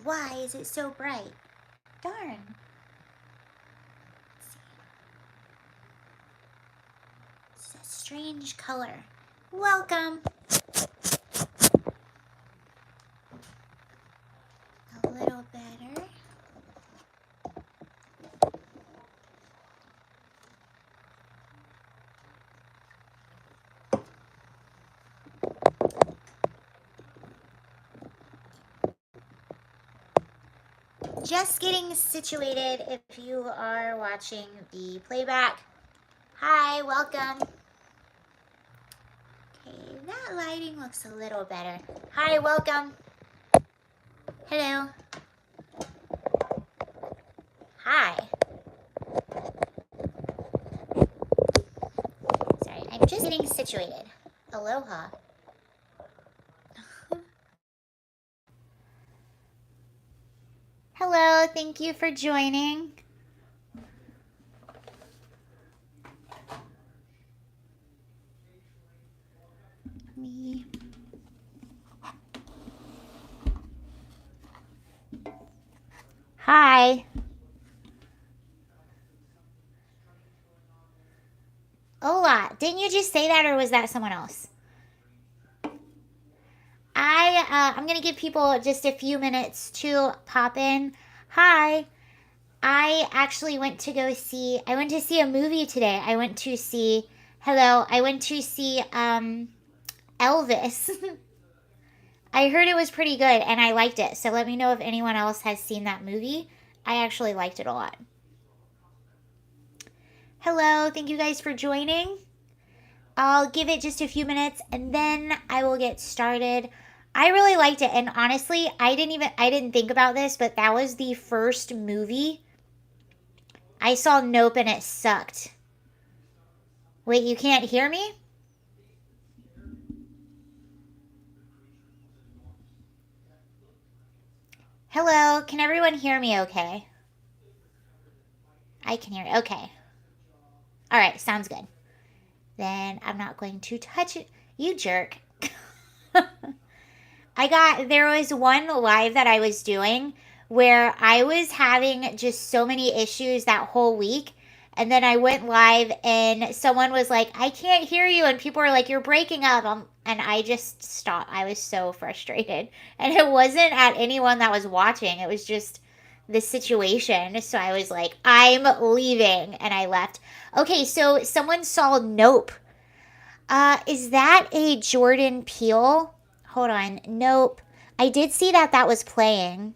Why is it so bright? Darn. It's a strange color. Welcome. A little better. Just getting situated if you are watching the playback. Hi, welcome. Okay, that lighting looks a little better. Hi, welcome. Hello. Hi. Sorry, I'm just getting situated. Aloha. Hello, thank you for joining. Me. Hi. Hola. Didn't you just say that, or was that someone else? I'm going to give people just a few minutes to pop in. Hi. I actually went to see a movie today. I went to see Elvis. I heard it was pretty good and I liked it. So let me know if anyone else has seen that movie. I actually liked it a lot. Hello, thank you guys for joining. I'll give it just a few minutes and then I will get started. I really liked it, and honestly, I didn't think about this, but that was the first movie I saw. Nope, and it sucked. Wait, you can't hear me? Hello, can everyone hear me okay? I can hear you. Okay. All right, sounds good. Then I'm not going to touch it. You jerk. There was one live that I was doing where I was having just so many issues that whole week. And then I went live and someone was like, I can't hear you. And people were like, you're breaking up. And I just stopped. I was so frustrated. And it wasn't at anyone that was watching, it was just the situation. So I was like, I'm leaving. And I left. Okay, so someone saw Nope. Is that a Jordan Peele? Hold on. Nope. I did see that was playing.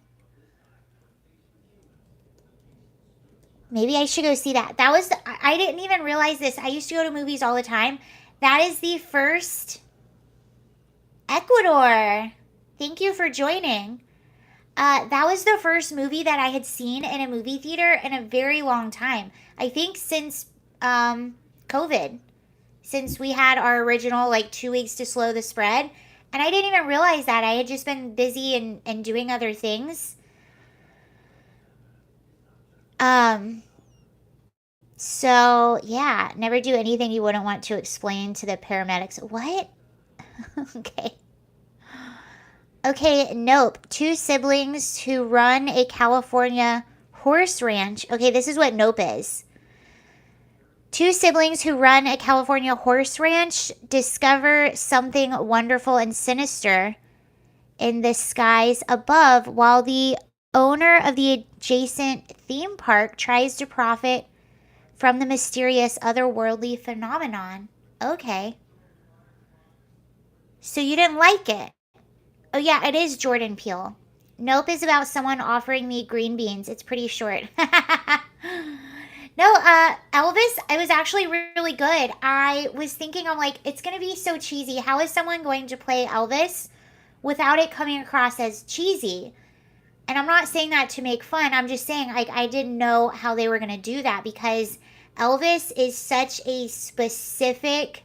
Maybe I should go see that. I didn't even realize this. I used to go to movies all the time. That is the first. Ecuador. Thank you for joining. That was the first movie that I had seen in a movie theater in a very long time. I think since COVID. Since we had our original, like, 2 weeks to slow the spread. And I didn't even realize that. I had just been busy and doing other things. So, yeah, never do anything you wouldn't want to explain to the paramedics. What? Okay. Okay, Nope. Two siblings who run a California horse ranch. Okay, this is what Nope is. Two siblings who run a California horse ranch discover something wonderful and sinister in the skies above while the owner of the adjacent theme park tries to profit from the mysterious otherworldly phenomenon. Okay. So you didn't like it? Oh, yeah, it is Jordan Peele. Nope is about someone offering me green beans. It's pretty short. No, Elvis, it was actually really good. I was thinking, I'm like, it's going to be so cheesy. How is someone going to play Elvis without it coming across as cheesy? And I'm not saying that to make fun. I'm just saying, like, I didn't know how they were going to do that because Elvis is such a specific.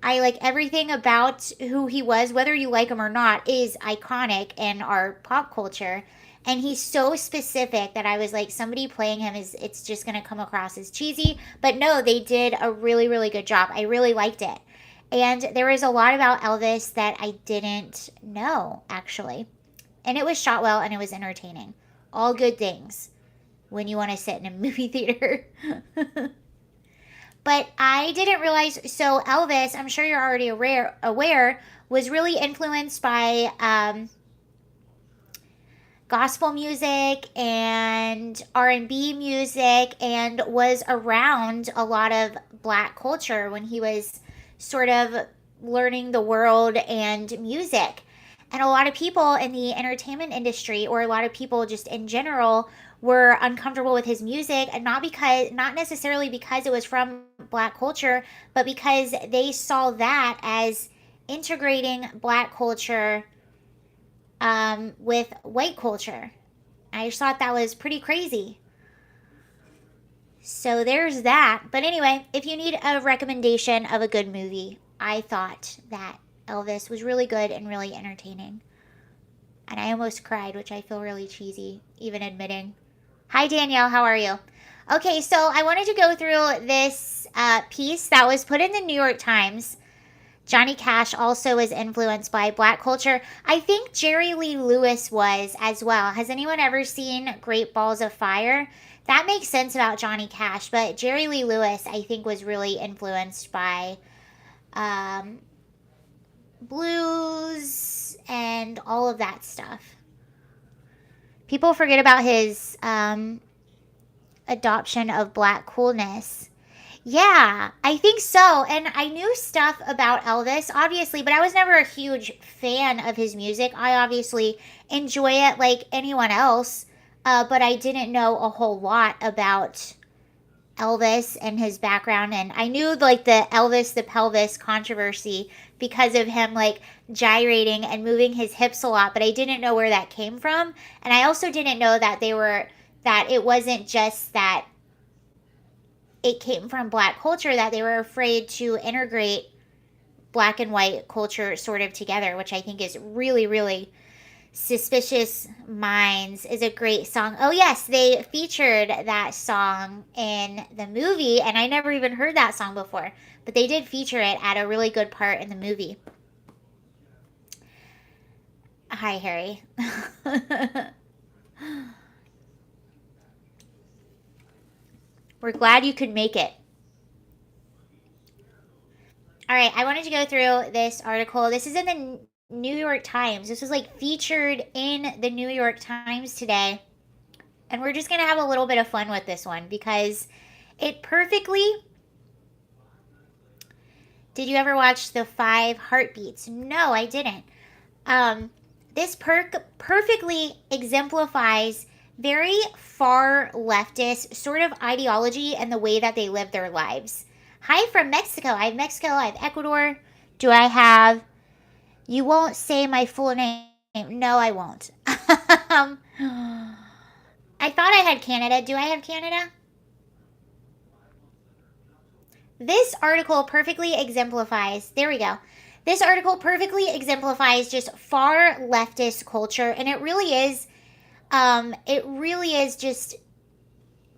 I like everything about who he was, whether you like him or not, is iconic in our pop culture. And he's so specific that I was like, somebody playing him it's just going to come across as cheesy. But no, they did a really, really good job. I really liked it. And there was a lot about Elvis that I didn't know, actually. And it was shot well and it was entertaining. All good things when you want to sit in a movie theater. But I didn't realize, so Elvis, I'm sure you're already aware was really influenced by gospel music and R&B music, and was around a lot of black culture when he was sort of learning the world and music. And a lot of people in the entertainment industry, or a lot of people just in general, were uncomfortable with his music, and not necessarily because it was from black culture, but because they saw that as integrating black culture with white culture. I just thought that was pretty crazy. So there's that. But anyway, if you need a recommendation of a good movie, I thought that Elvis was really good and really entertaining. And I almost cried, which I feel really cheesy even admitting. Hi, Danielle. How are you? Okay, so I wanted to go through this piece that was put in the New York Times. Johnny Cash also was influenced by black culture. I think Jerry Lee Lewis was as well. Has anyone ever seen Great Balls of Fire? That makes sense about Johnny Cash, but Jerry Lee Lewis, I think, was really influenced by blues and all of that stuff. People forget about his adoption of black coolness. Yeah, I think so. And I knew stuff about Elvis, obviously, but I was never a huge fan of his music. I obviously enjoy it like anyone else, but I didn't know a whole lot about Elvis and his background. And I knew like the Elvis the pelvis controversy because of him like gyrating and moving his hips a lot, but I didn't know where that came from. And I also didn't know that that it wasn't just that it came from black culture, that they were afraid to integrate black and white culture sort of together, which I think is really, really Suspicious Minds is a great song. Oh, yes, they featured that song in the movie, and I never even heard that song before, but they did feature it at a really good part in the movie. Hi, Harry. We're glad you could make it. All right, I wanted to go through this article. This is in the New York Times. This was like featured in the New York Times today. And we're just going to have a little bit of fun with this one because it perfectly... Did you ever watch The 5 Heartbeats? No, I didn't. This perfectly exemplifies very far leftist sort of ideology and the way that they live their lives. Hi from Mexico. I have Mexico. I have Ecuador. Do I have... You won't say my full name. No, I won't. I thought I had Canada. Do I have Canada? This article perfectly exemplifies... There we go. This article perfectly exemplifies just far leftist culture, and it really is just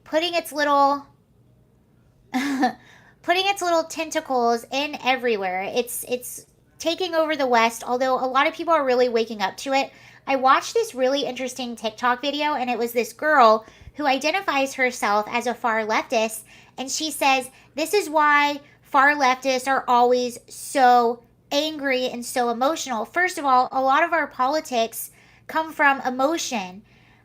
putting its little tentacles in everywhere. It's taking over the West, although a lot of people are really waking up to it. I watched this really interesting TikTok video, and it was this girl who identifies herself as a far leftist, and she says, this is why far leftists are always so angry and so emotional. First of all, a lot of our politics come from emotion.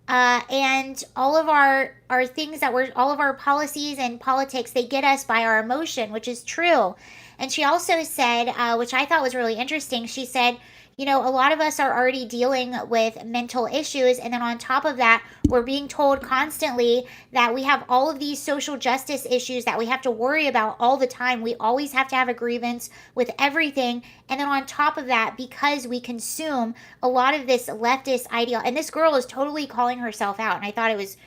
And all of our things all of our policies and politics, they get us by our emotion, which is true. And she also said, which I thought was really interesting, she said, a lot of us are already dealing with mental issues. And then on top of that, we're being told constantly that we have all of these social justice issues that we have to worry about all the time. We always have to have a grievance with everything. And then on top of that, because we consume a lot of this leftist ideology, and this girl is totally calling herself out. And I thought it was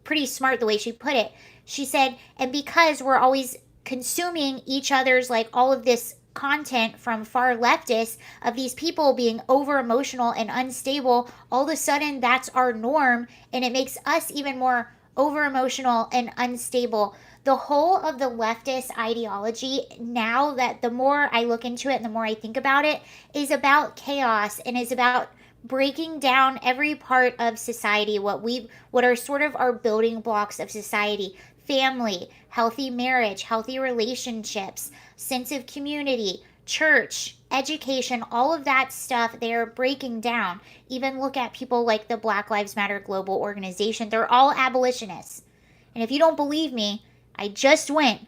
pretty smart the way she put it. She said, and because we're always consuming each other's like all of this content from far leftists of these people being over emotional and unstable, all of a sudden that's our norm, and it makes us even more over emotional and unstable. The whole of the leftist ideology, now that the more I look into it and the more I think about it, is about chaos and is about breaking down every part of society, what are sort of our building blocks of society: family, healthy marriage, healthy relationships, sense of community, church, education, all of that stuff they're breaking down. Even look at people like the Black Lives Matter global organization. They're all abolitionists. And if you don't believe me, I just went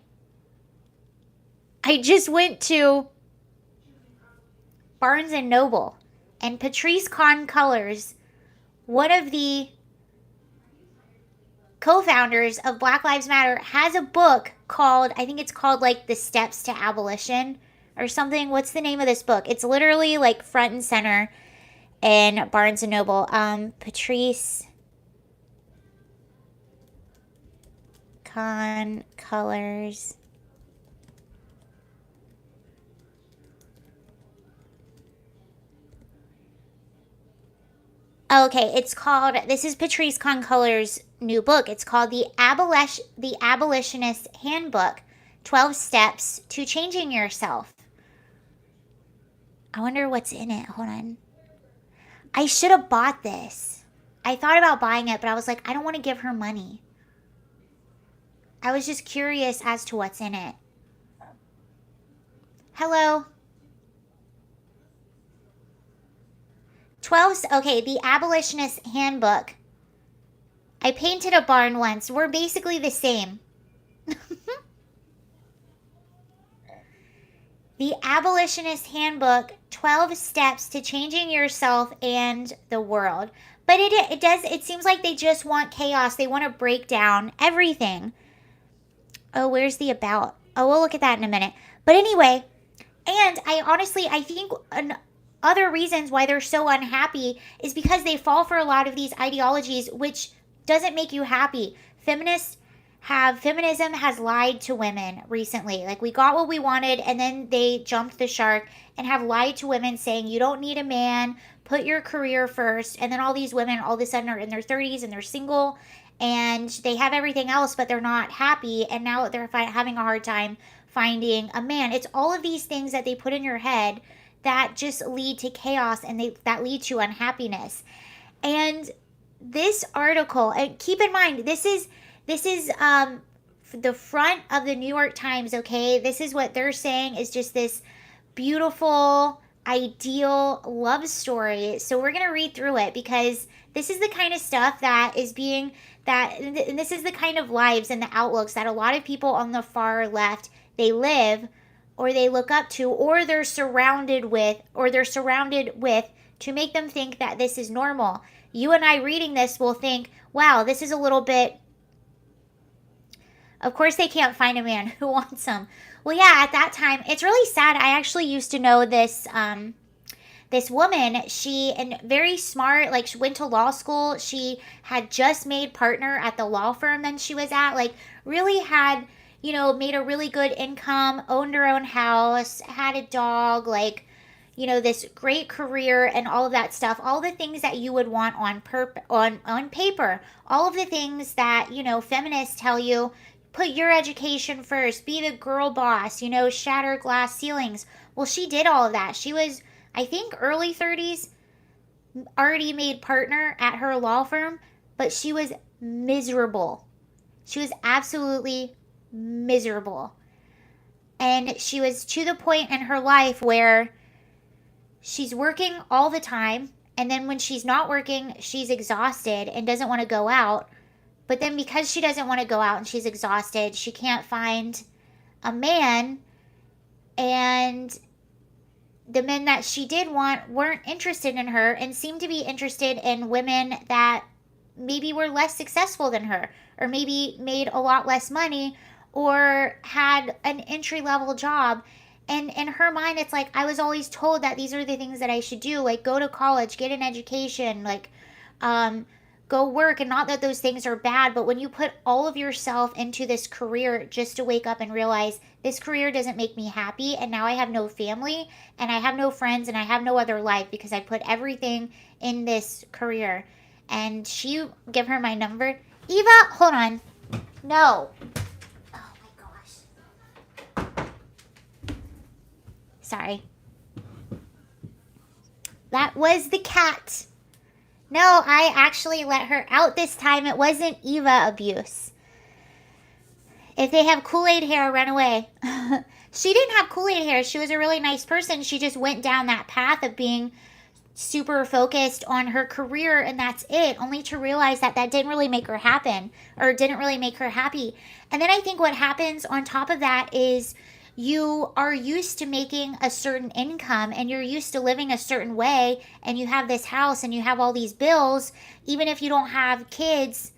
to Barnes and Noble, and Patrice Kahn Colors, one of the co-founders of Black Lives Matter, has a book called, I think it's called like The Steps to Abolition or something. What's the name of this book? It's literally like front and center in Barnes and Noble. Patrice Kahn Colors. Okay, it's called, this is Patrice Kahn Colors' new book. It's called The Abolitionist Handbook, 12 Steps to Changing Yourself. I wonder what's in it. Hold on. I should have bought this. I thought about buying it, but I was like, I don't want to give her money. I was just curious as to what's in it. Hello? 12, okay, The Abolitionist Handbook. I painted a barn once. We're basically the same. The Abolitionist Handbook, 12 Steps to Changing Yourself and the World. But it seems like they just want chaos. They want to break down everything. Oh, where's the about? Oh, we'll look at that in a minute. But anyway, and I think other reasons why they're so unhappy is because they fall for a lot of these ideologies, which doesn't make you happy. Feminism has lied to women recently. Like, we got what we wanted, and then they jumped the shark and have lied to women, saying you don't need a man, put your career first. And then all these women all of a sudden are in their 30s and they're single and they have everything else, but they're not happy, and now they're having a hard time finding a man. It's all of these things that they put in your head that just lead to chaos, and that lead to unhappiness. And this article, and keep in mind, this is the front of the New York Times, okay? This is what they're saying is just this beautiful, ideal love story. So we're going to read through it, because this is the kind of stuff and this is the kind of lives and the outlooks that a lot of people on the far left, they live, or they look up to, or they're surrounded with to make them think that this is normal. You and I reading this will think, wow, this is a little bit. Of course they can't find a man who wants them. Well, yeah, at that time, it's really sad. I actually used to know this this woman. And very smart, like, she went to law school. She had just made partner at the law firm that she was at, like, really had, made a really good income, owned her own house, had a dog, like, this great career and all of that stuff, all the things that you would want on paper, all of the things that, feminists tell you, put your education first, be the girl boss, shatter glass ceilings. Well, she did all of that. She was, I think, early 30s, already made partner at her law firm, but she was miserable. She was absolutely miserable. And she was to the point in her life where she's working all the time, and then when she's not working, she's exhausted and doesn't want to go out. But then because she doesn't want to go out and she's exhausted, she can't find a man, and the men that she did want weren't interested in her and seemed to be interested in women that maybe were less successful than her, or maybe made a lot less money, or had an entry-level job. And in her mind, it's like, I was always told that these are the things that I should do, like go to college, get an education, like go work. And not that those things are bad, but when you put all of yourself into this career just to wake up and realize this career doesn't make me happy, and now I have no family and I have no friends and I have no other life because I put everything in this career. And give her my number. Eva, hold on. No. Oh my gosh. Sorry. That was the cat. No, I actually let her out this time. It wasn't Eva abuse. If they have Kool-Aid hair, run away. She didn't have Kool-Aid hair. She was a really nice person. She just went down that path of being super focused on her career, and that's it, only to realize that that didn't really make her happen, or didn't really make her happy. And then I think what happens on top of that is you are used to making a certain income, and you're used to living a certain way, and you have this house and you have all these bills. Even if you don't have kids,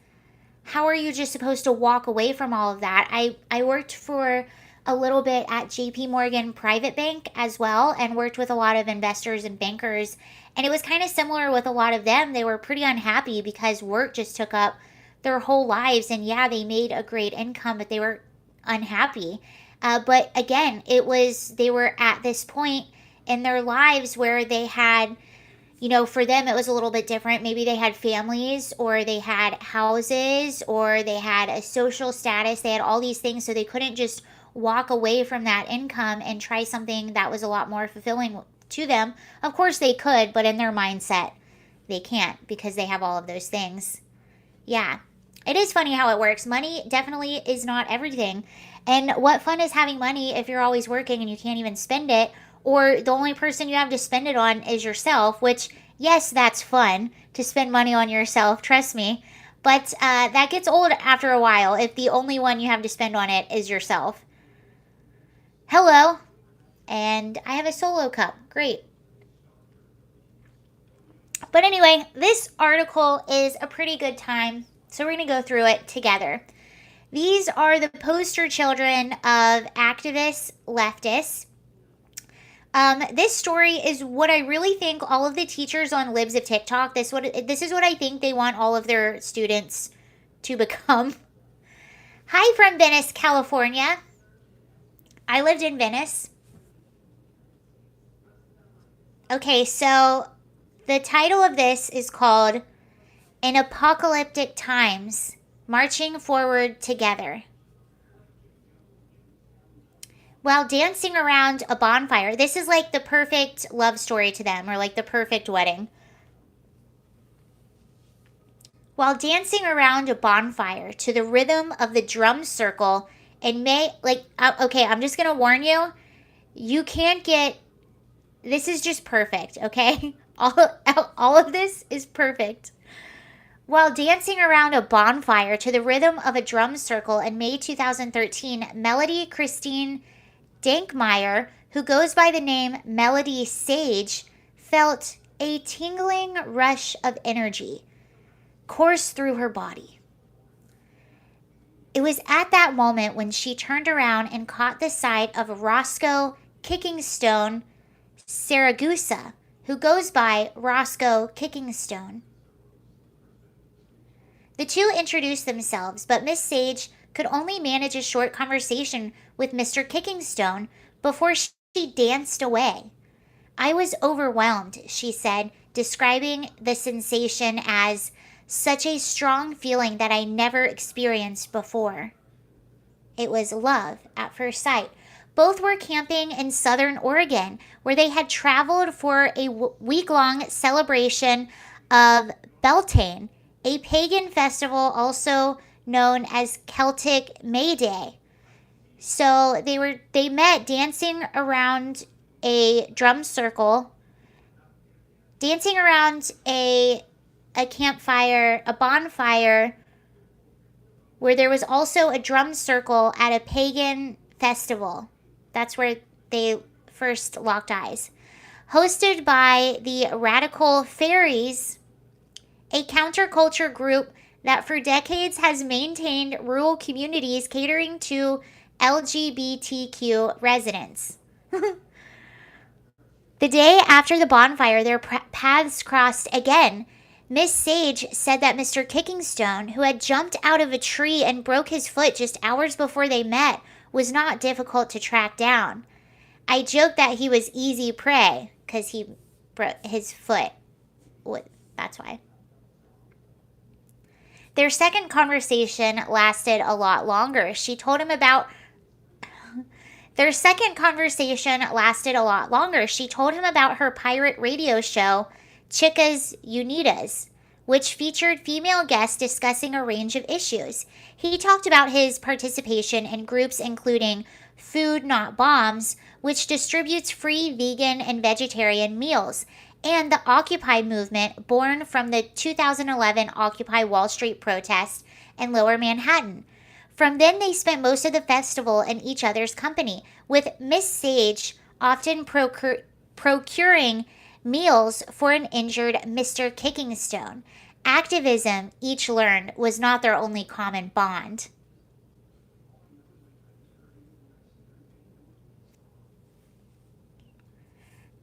how are you just supposed to walk away from all of that? I worked for a little bit at JP Morgan Private Bank as well, and worked with a lot of investors and bankers. And it was kind of similar with a lot of them. They were pretty unhappy because work just took up their whole lives. And yeah, they made a great income, but they were unhappy. But again, they were at this point in their lives where they had, for them, it was a little bit different. Maybe they had families, or they had houses, or they had a social status. They had all these things, so they couldn't just walk away from that income and try something that was a lot more fulfilling to them. Of course they could, but in their mindset, they can't, because they have all of those things. Yeah, it is funny how it works. Money definitely is not everything. And what fun is having money if you're always working and you can't even spend it, or the only person you have to spend it on is yourself, which, yes, that's fun to spend money on yourself, trust me. But that gets old after a while if the only one you have to spend on it is yourself. Hello. And I have a solo cup. Great. But anyway, this article is a pretty good time, so we're going to go through it together. These are the poster children of activists, leftists. This story is what I really think all of the teachers on Libs of TikTok, this is what I think they want all of their students to become. Hi from Venice, California. I lived in Venice. Okay, so the title of this is called In Apocalyptic Times, Marching Forward Together. While dancing around a bonfire, this is like the perfect love story to them, or like the perfect wedding. While dancing around a bonfire to the rhythm of the drum circle in May, okay, I'm just going to warn you, you can't get, this is just perfect, okay? All of this is perfect. While dancing around a bonfire to the rhythm of a drum circle in May 2013, Melody Christine Dankmeyer, who goes by the name Melody Sage, felt a tingling rush of energy course through her body. It was at that moment when she turned around and caught the sight of Roscoe Kickingstone Saragusa, who goes by Roscoe Kickingstone. The two introduced themselves, but Miss Sage could only manage a short conversation with Mr. Kickingstone before she danced away. I was overwhelmed, she said, describing the sensation as such a strong feeling that I never experienced before. It was love at first sight. Both were camping in Southern Oregon, where they had traveled for a week-long celebration of Beltane, a pagan festival also known as Celtic May Day. So they met dancing around a drum circle, dancing around a campfire, a bonfire, where there was also a drum circle at a pagan festival. That's where they first locked eyes. Hosted by the Radical Fairies, a counterculture group that for decades has maintained rural communities catering to LGBTQ residents. The day after the bonfire, their paths crossed again. Miss Sage said that Mr. Kickingstone, who had jumped out of a tree and broke his foot just hours before they met, was not difficult to track down. I joked that he was easy prey because he broke his foot. That's why. Their second conversation lasted a lot longer. She told him about Their second conversation lasted a lot longer. She told him about her pirate radio show, Chicas Unidas, which featured female guests discussing a range of issues. He talked about his participation in groups including Food Not Bombs, which distributes free vegan and vegetarian meals, and the Occupy movement, born from the 2011 Occupy Wall Street protest in Lower Manhattan. From then, they spent most of the festival in each other's company, with Miss Sage often procuring meals for an injured Mr. Kickingstone. Activism, each learned, was not their only common bond.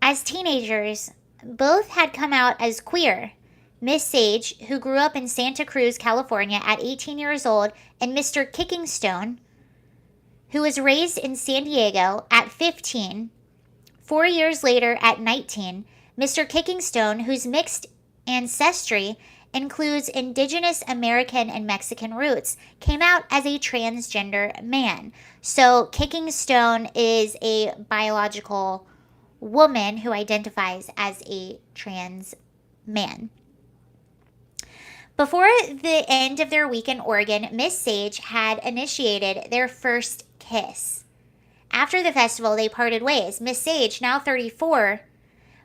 As teenagers, both had come out as queer. Miss Sage, who grew up in Santa Cruz, California at 18 years old, and Mr. Kickingstone, who was raised in San Diego at 15. 4 years later, at 19, Mr. Kickingstone, whose mixed ancestry includes Indigenous American and Mexican roots, came out as a transgender man. So Kickingstone is a biological woman who identifies as a trans man. Before the end of their week in Oregon, Miss Sage had initiated their first kiss. After the festival, they parted ways. Miss Sage, now 34,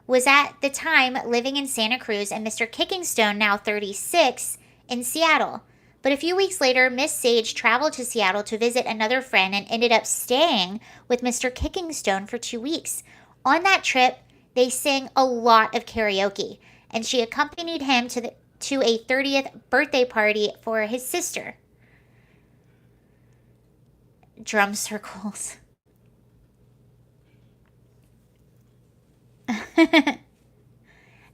was at the time living in Santa Cruz, and Mr. Kickingstone, now 36, in Seattle. But a few weeks later, Miss Sage traveled to Seattle to visit another friend and ended up staying with Mr. Kickingstone for 2 weeks. On that trip, they sang a lot of karaoke, and she accompanied him to a 30th birthday party for his sister. Drum circles.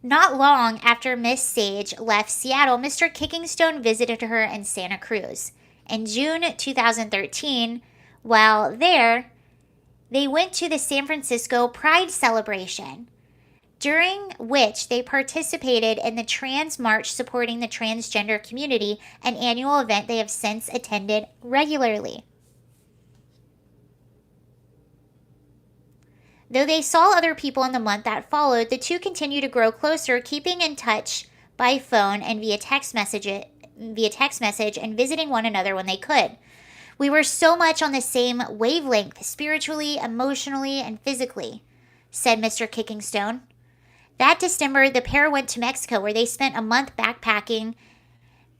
Not long after Miss Sage left Seattle, Mr. Kickingstone visited her in Santa Cruz. In June 2013, while there, they went to the San Francisco Pride celebration, during which they participated in the Trans March supporting the transgender community, an annual event they have since attended regularly. Though they saw other people in the month that followed, the two continued to grow closer, keeping in touch by phone and via text message and visiting one another when they could. We were so much on the same wavelength, spiritually, emotionally, and physically, said Mr. Kickingstone. That December, the pair went to Mexico, where they spent a month backpacking,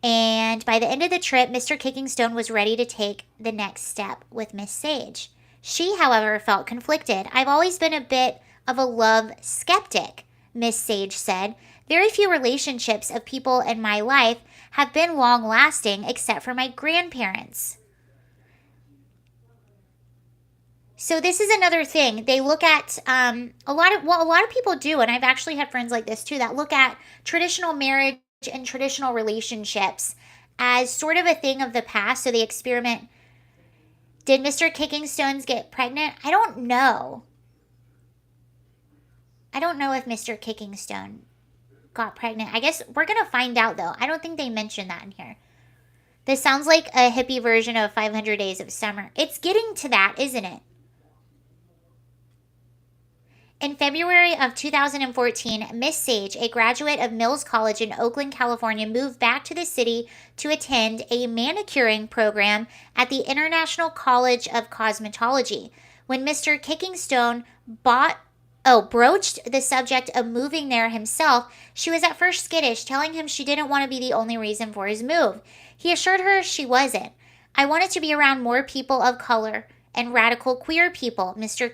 and by the end of the trip, Mr. Kickingstone was ready to take the next step with Miss Sage. She, however, felt conflicted. I've always been a bit of a love skeptic, Miss Sage said. Very few relationships of people in my life have been long-lasting except for my grandparents. So this is another thing. They look at a lot of people do, and I've actually had friends like this too, that look at traditional marriage and traditional relationships as sort of a thing of the past. So they experiment. Did Mr. Kickingstones get pregnant? I don't know. I don't know if Mr. Kickingstone got pregnant. I guess we're going to find out, though. I don't think they mentioned that in here. This sounds like a hippie version of 500 Days of Summer. It's getting to that, isn't it? In February of 2014, Miss Sage, a graduate of Mills College in Oakland, California, moved back to the city to attend a manicuring program at the International College of Cosmetology. When Mr. Kickingstone broached the subject of moving there himself, she was at first skittish, telling him she didn't want to be the only reason for his move. He assured her she wasn't. I wanted to be around more people of color and radical queer people, Mr.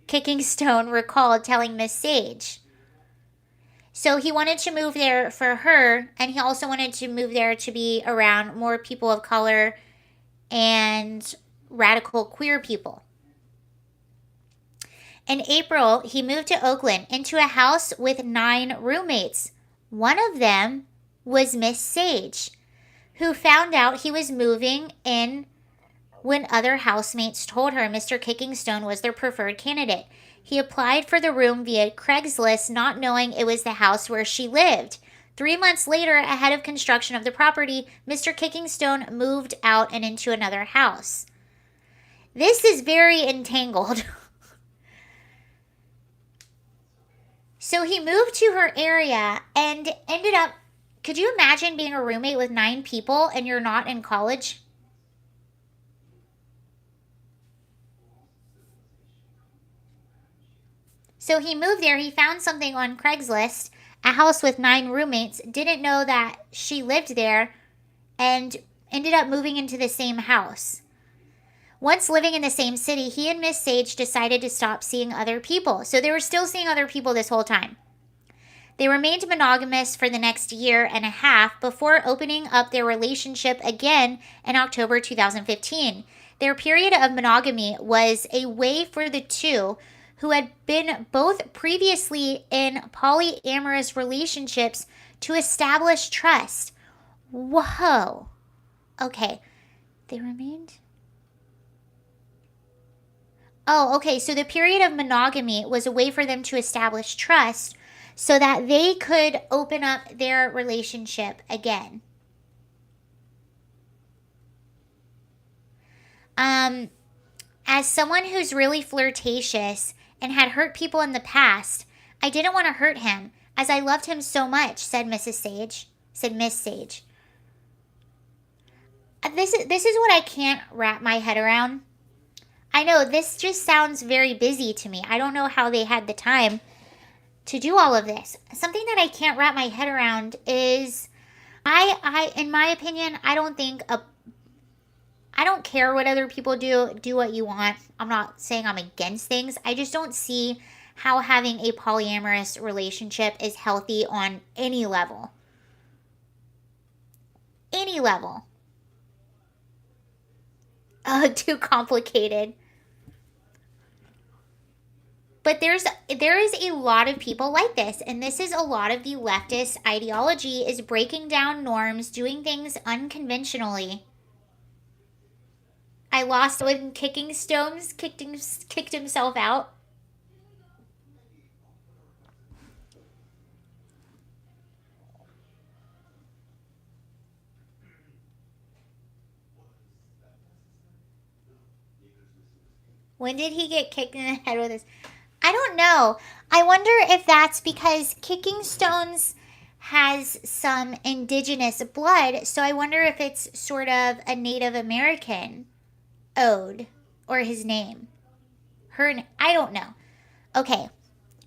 Kickingstone recalled telling Miss Sage. So he wanted to move there for her, and he also wanted to move there to be around more people of color and radical queer people. In April, he moved to Oakland into a house with 9 roommates. One of them was Miss Sage, who found out he was moving in when other housemates told her Mr. Kickingstone was their preferred candidate. He applied for the room via Craigslist, not knowing it was the house where she lived. 3 months later, ahead of construction of the property, Mr. Kickingstone moved out and into another house. This is very entangled. So he moved to her area and ended up. Could you imagine being a roommate with 9 people and you're not in college? So he moved there. He found something on Craigslist, a house with 9 roommates, didn't know that she lived there, and ended up moving into the same house. Once living in the same city, he and Miss Sage decided to stop seeing other people. So they were still seeing other people this whole time. They remained monogamous for the next year and a half before opening up their relationship again in October 2015. Their period of monogamy was a way for the two, who had been both previously in polyamorous relationships, to establish trust. Whoa. Okay. They remained. Oh, okay. So the period of monogamy was a way for them to establish trust so that they could open up their relationship again. As someone who's really flirtatious and had hurt people in the past, I didn't want to hurt him as I loved him so much, said Mrs. Sage. Said Miss Sage. This is what I can't wrap my head around. I know this just sounds very busy to me. I don't know how they had the time to do all of this. Something that I can't wrap my head around is I in my opinion, I don't care what other people do. Do what you want. I'm not saying I'm against things. I just don't see how having a polyamorous relationship is healthy on any level. Any level. Too complicated. But there is a lot of people like this, and this is a lot of the leftist ideology, is breaking down norms, doing things unconventionally. I lost when Kicking Stones kicked himself out. When did he get kicked in the head with this? I don't know. I wonder if that's because Kicking Stones has some indigenous blood, so I wonder if it's sort of a Native American ode or his name. I don't know. Okay.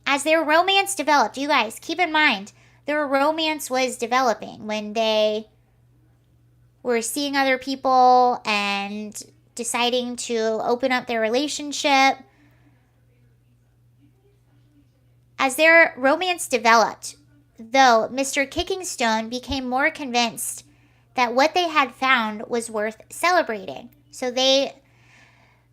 As their romance developed, you guys keep in mind their romance was developing when they were seeing other people and deciding to open up their relationship. As their romance developed, though, Mr. Kickingstone became more convinced that what they had found was worth celebrating. So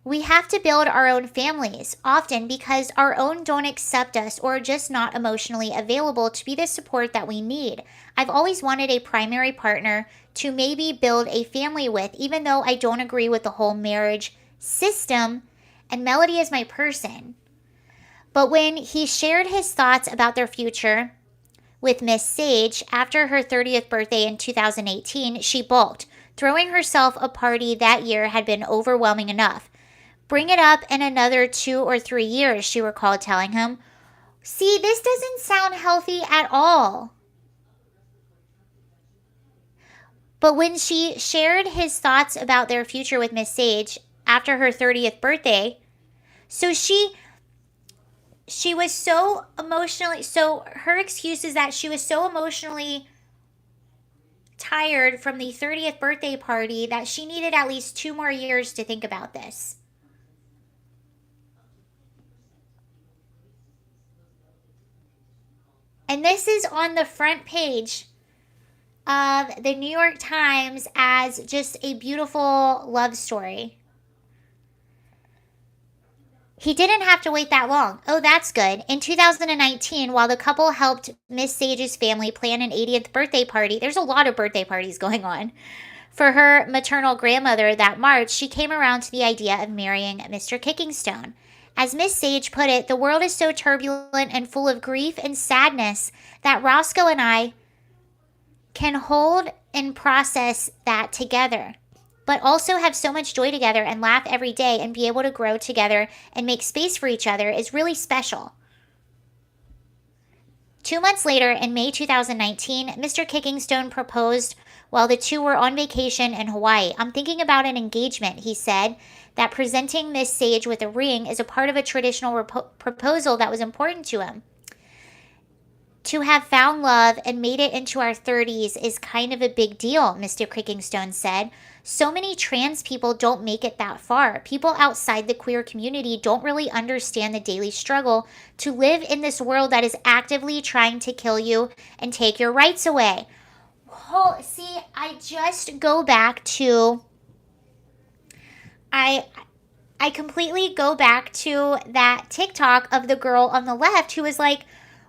we have to build our own families often because our own don't accept us or are just not emotionally available to be the support that we need. I've always wanted a primary partner to maybe build a family with, even though I don't agree with the whole marriage system, and Melody is my person. But when he shared his thoughts about their future with Miss Sage after her 30th birthday in 2018, she balked. Throwing herself a party that year had been overwhelming enough. Bring it up in another 2 or 3 years, she recalled telling him. See, this doesn't sound healthy at all. But when she shared his thoughts about their future with Miss Sage after her 30th birthday, so she was so emotionally, so her excuse is that she was so emotionally tired from the 30th birthday party that she needed at least 2 more years to think about this. And this is on the front page of the New York Times as just a beautiful love story. He didn't have to wait that long. Oh, that's good. In 2019, while the couple helped Miss Sage's family plan an 80th birthday party, there's a lot of birthday parties going on, for her maternal grandmother that March, she came around to the idea of marrying Mr. Kickingstone. As Miss Sage put it, the world is so turbulent and full of grief and sadness that and I can hold and process that together. but also have so much joy together and laugh every day and be able to grow together and make space for each other is really special. 2 months later, in May 2019, Mr. Kickingstone proposed while the two were on vacation in Hawaii. I'm thinking about an engagement, he said, that presenting Miss Sage with a ring is a part of a traditional proposal that was important to him. To have found love and made it into our 30s is kind of a big deal, Mr. Kickingstone said. So many trans people don't make it that far. People outside the queer community don't really understand the daily struggle to live in this world that is actively trying to kill you and take your rights away. Oh, see, I just go back to... I completely go back to that TikTok of the girl on the left who was like,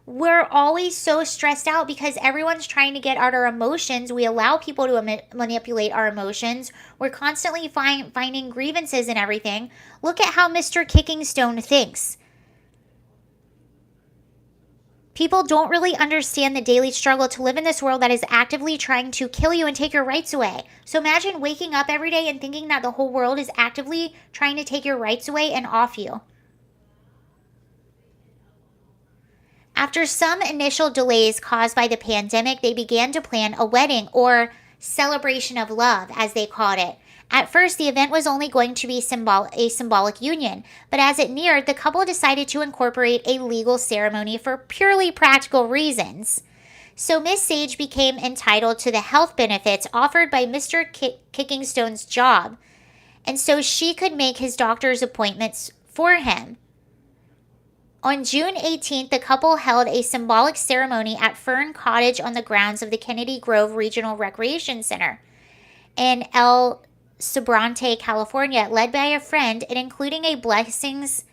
we're always so stressed out because everyone's trying to get out our emotions. We allow people to manipulate our emotions. We're constantly finding grievances and everything. Look at how Mr. Kickingstone thinks. People don't really understand the daily struggle to live in this world that is actively trying to kill you and take your rights away. So imagine waking up every day and thinking that the whole world is actively trying to take your rights away and off you. After some initial delays caused by the pandemic, they began to plan a wedding, or celebration of love, as they called it. At first, the event was only going to be a symbolic union, but as it neared, the couple decided to incorporate a legal ceremony for purely practical reasons. So Miss Sage became entitled to the health benefits offered by Mr. Kickingstone's job, and so she could make his doctor's appointments for him. On June 18th, the couple held a symbolic ceremony at Fern Cottage on the grounds of the Kennedy Grove Regional Recreation Center in El Sobrante, California, led by a friend. It included blessings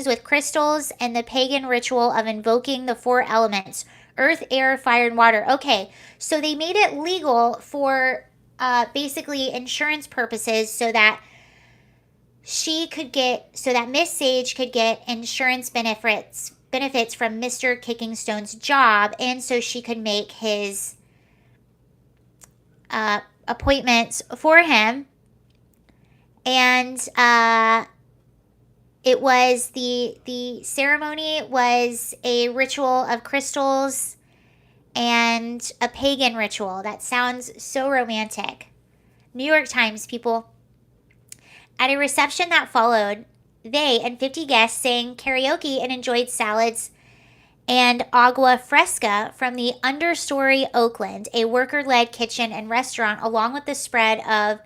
with crystals and the pagan ritual of invoking the four elements: earth, air, fire, and water. Okay, so they made it legal for basically insurance purposes so that Miss Sage could get insurance benefits from Mr. Kickingstone's job, and so she could make his appointments for him. And it was the ceremony was a ritual of crystals and a pagan ritual. That sounds so romantic. New York Times, people. At a reception that followed, they and 50 guests sang karaoke and enjoyed salads and agua fresca from the Understory Oakland, a worker-led kitchen and restaurant, along with the spread of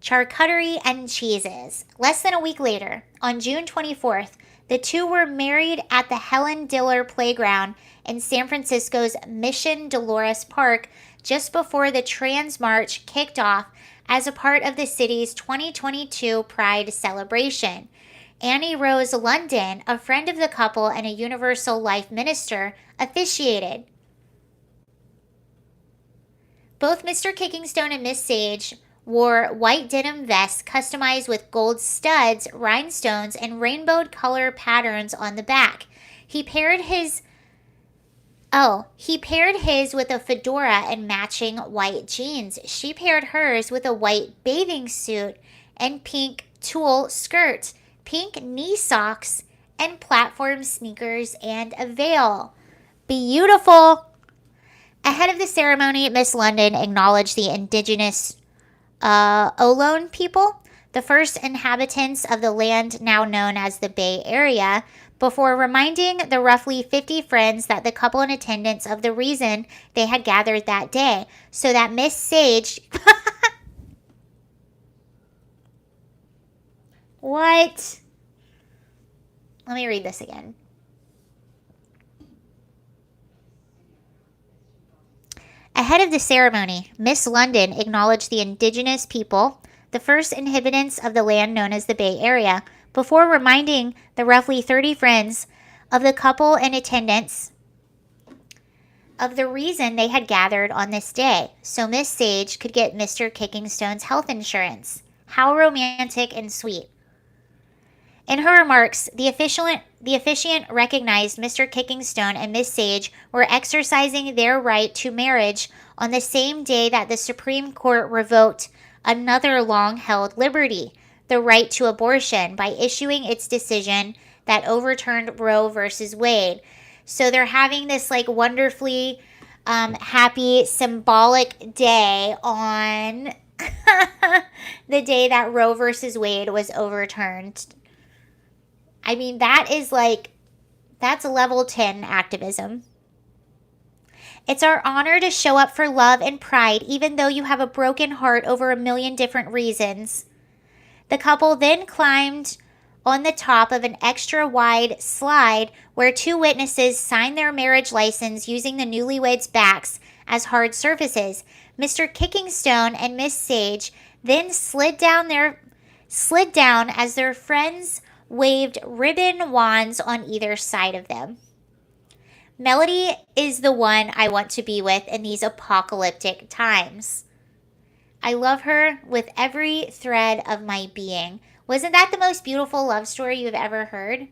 charcuterie and cheeses. Less than a week later, on June 24th, the two were married at the Helen Diller Playground in San Francisco's Mission Dolores Park just before the Trans March kicked off as a part of the city's 2022 Pride celebration. Annie Rose London, a friend of the couple and a Universal Life minister, officiated. Both Mr. Kickingstone and Miss Sage wore white denim vests customized with gold studs, rhinestones, and rainbow color patterns on the back. He paired his with a fedora and matching white jeans. She paired hers with a white bathing suit and pink tulle skirt, pink knee socks, and platform sneakers and a veil. Beautiful! Ahead of the ceremony, Miss London acknowledged the indigenous Ohlone people, the first inhabitants of the land now known as the Bay Area, before reminding the roughly 50 friends that the couple in attendance of the reason they had gathered that day, so that Miss Sage... What? Let me read this again. Ahead of the ceremony, Miss London acknowledged the indigenous people, the first inhabitants of the land known as the Bay Area, before reminding the roughly 30 friends of the couple in attendance of the reason they had gathered on this day, so Miss Sage could get Mr. Kickingstone's health insurance. How romantic and sweet. In her remarks, the officiant recognized Mr. Kickingstone and Miss Sage were exercising their right to marriage on the same day that the Supreme Court revoked another long held liberty, the right to abortion, by issuing its decision that overturned Roe versus Wade. So they're having this like wonderfully happy symbolic day on the day that Roe versus Wade was overturned. I mean, that is like, that's level 10 activism. It's our honor to show up for love and pride, even though you have a broken heart over a million different reasons. The couple then climbed on the top of an extra wide slide where two witnesses signed their marriage license using the newlyweds' backs as hard surfaces. Mr. Kickingstone and Miss Sage then slid down as their friends waved ribbon wands on either side of them. Melody is the one I want to be with in these apocalyptic times. I love her with every thread of my being. Wasn't that the most beautiful love story you've ever heard?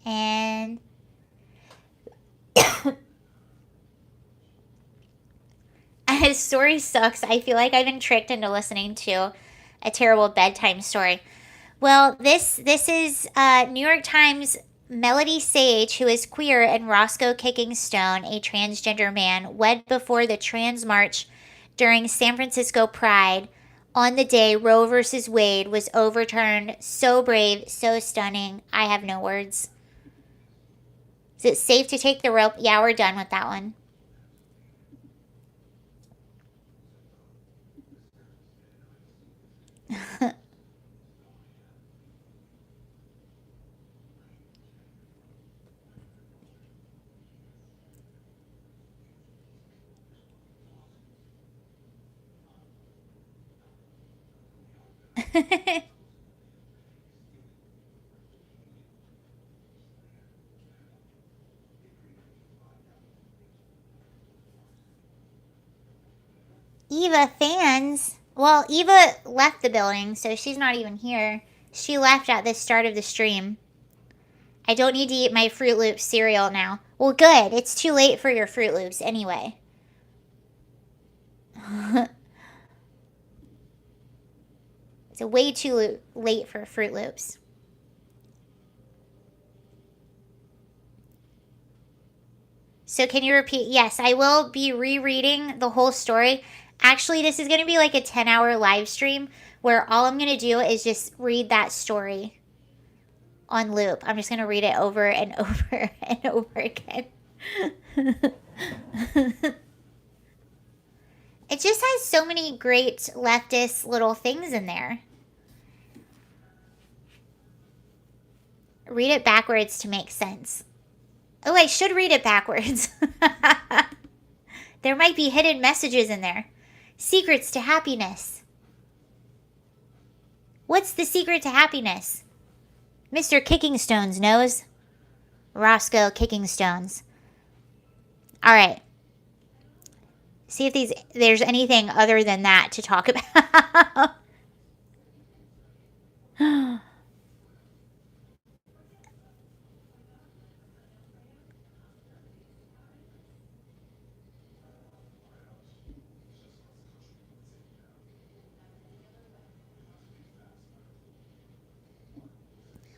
And his story sucks. I feel like I've been tricked into listening to a terrible bedtime story. Well, this is New York Times. Melody Sage, who is queer, and Roscoe Kickingstone, a transgender man, wed before the Trans March during San Francisco Pride on the day Roe versus Wade was overturned. So brave, so stunning. I have no words. Is it safe to take the rope? Yeah, we're done with that one. Eva fans. Well, Eva left the building, so she's not even here. She left at the start of the stream. I don't need to eat my Fruit Loops cereal now. Well, good. It's too late for your Fruit Loops anyway. It's way too late for Fruit Loops. So can you repeat? Yes, I will be rereading the whole story. Actually, this is going to be like a 10-hour live stream where all I'm going to do is just read that story on loop. I'm just going to read it over and over and over again. It just has so many great leftist little things in there. Read it backwards to make sense. Oh, I should read it backwards. There might be hidden messages in there. Secrets to happiness. What's the secret to happiness? Mr. Kickingstones knows. Roscoe Kickingstones. All right. See if there's anything other than that to talk about.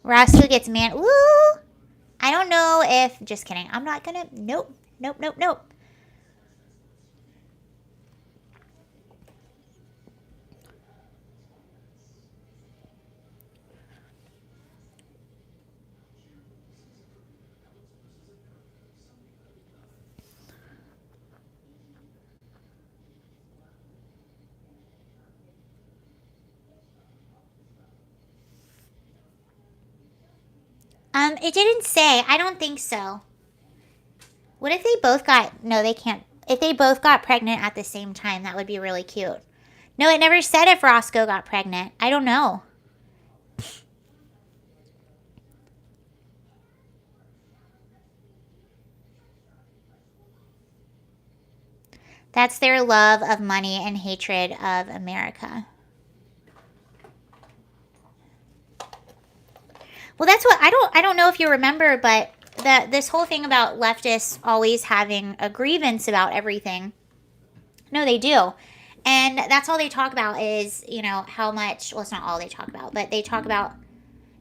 Roscoe gets man. Ooh! I don't know if. Just kidding. I'm not gonna. Nope. Nope, nope, nope. It didn't say. I don't think so. What if they both got. No, they can't. If they both got pregnant at the same time, that would be really cute. No, it never said if Roscoe got pregnant. I don't know. That's their love of money and hatred of America. Well, that's what I don't know if you remember, but this whole thing about leftists always having a grievance about everything. No, they do. And that's all they talk about is, how much, well, it's not all they talk about, but they talk about,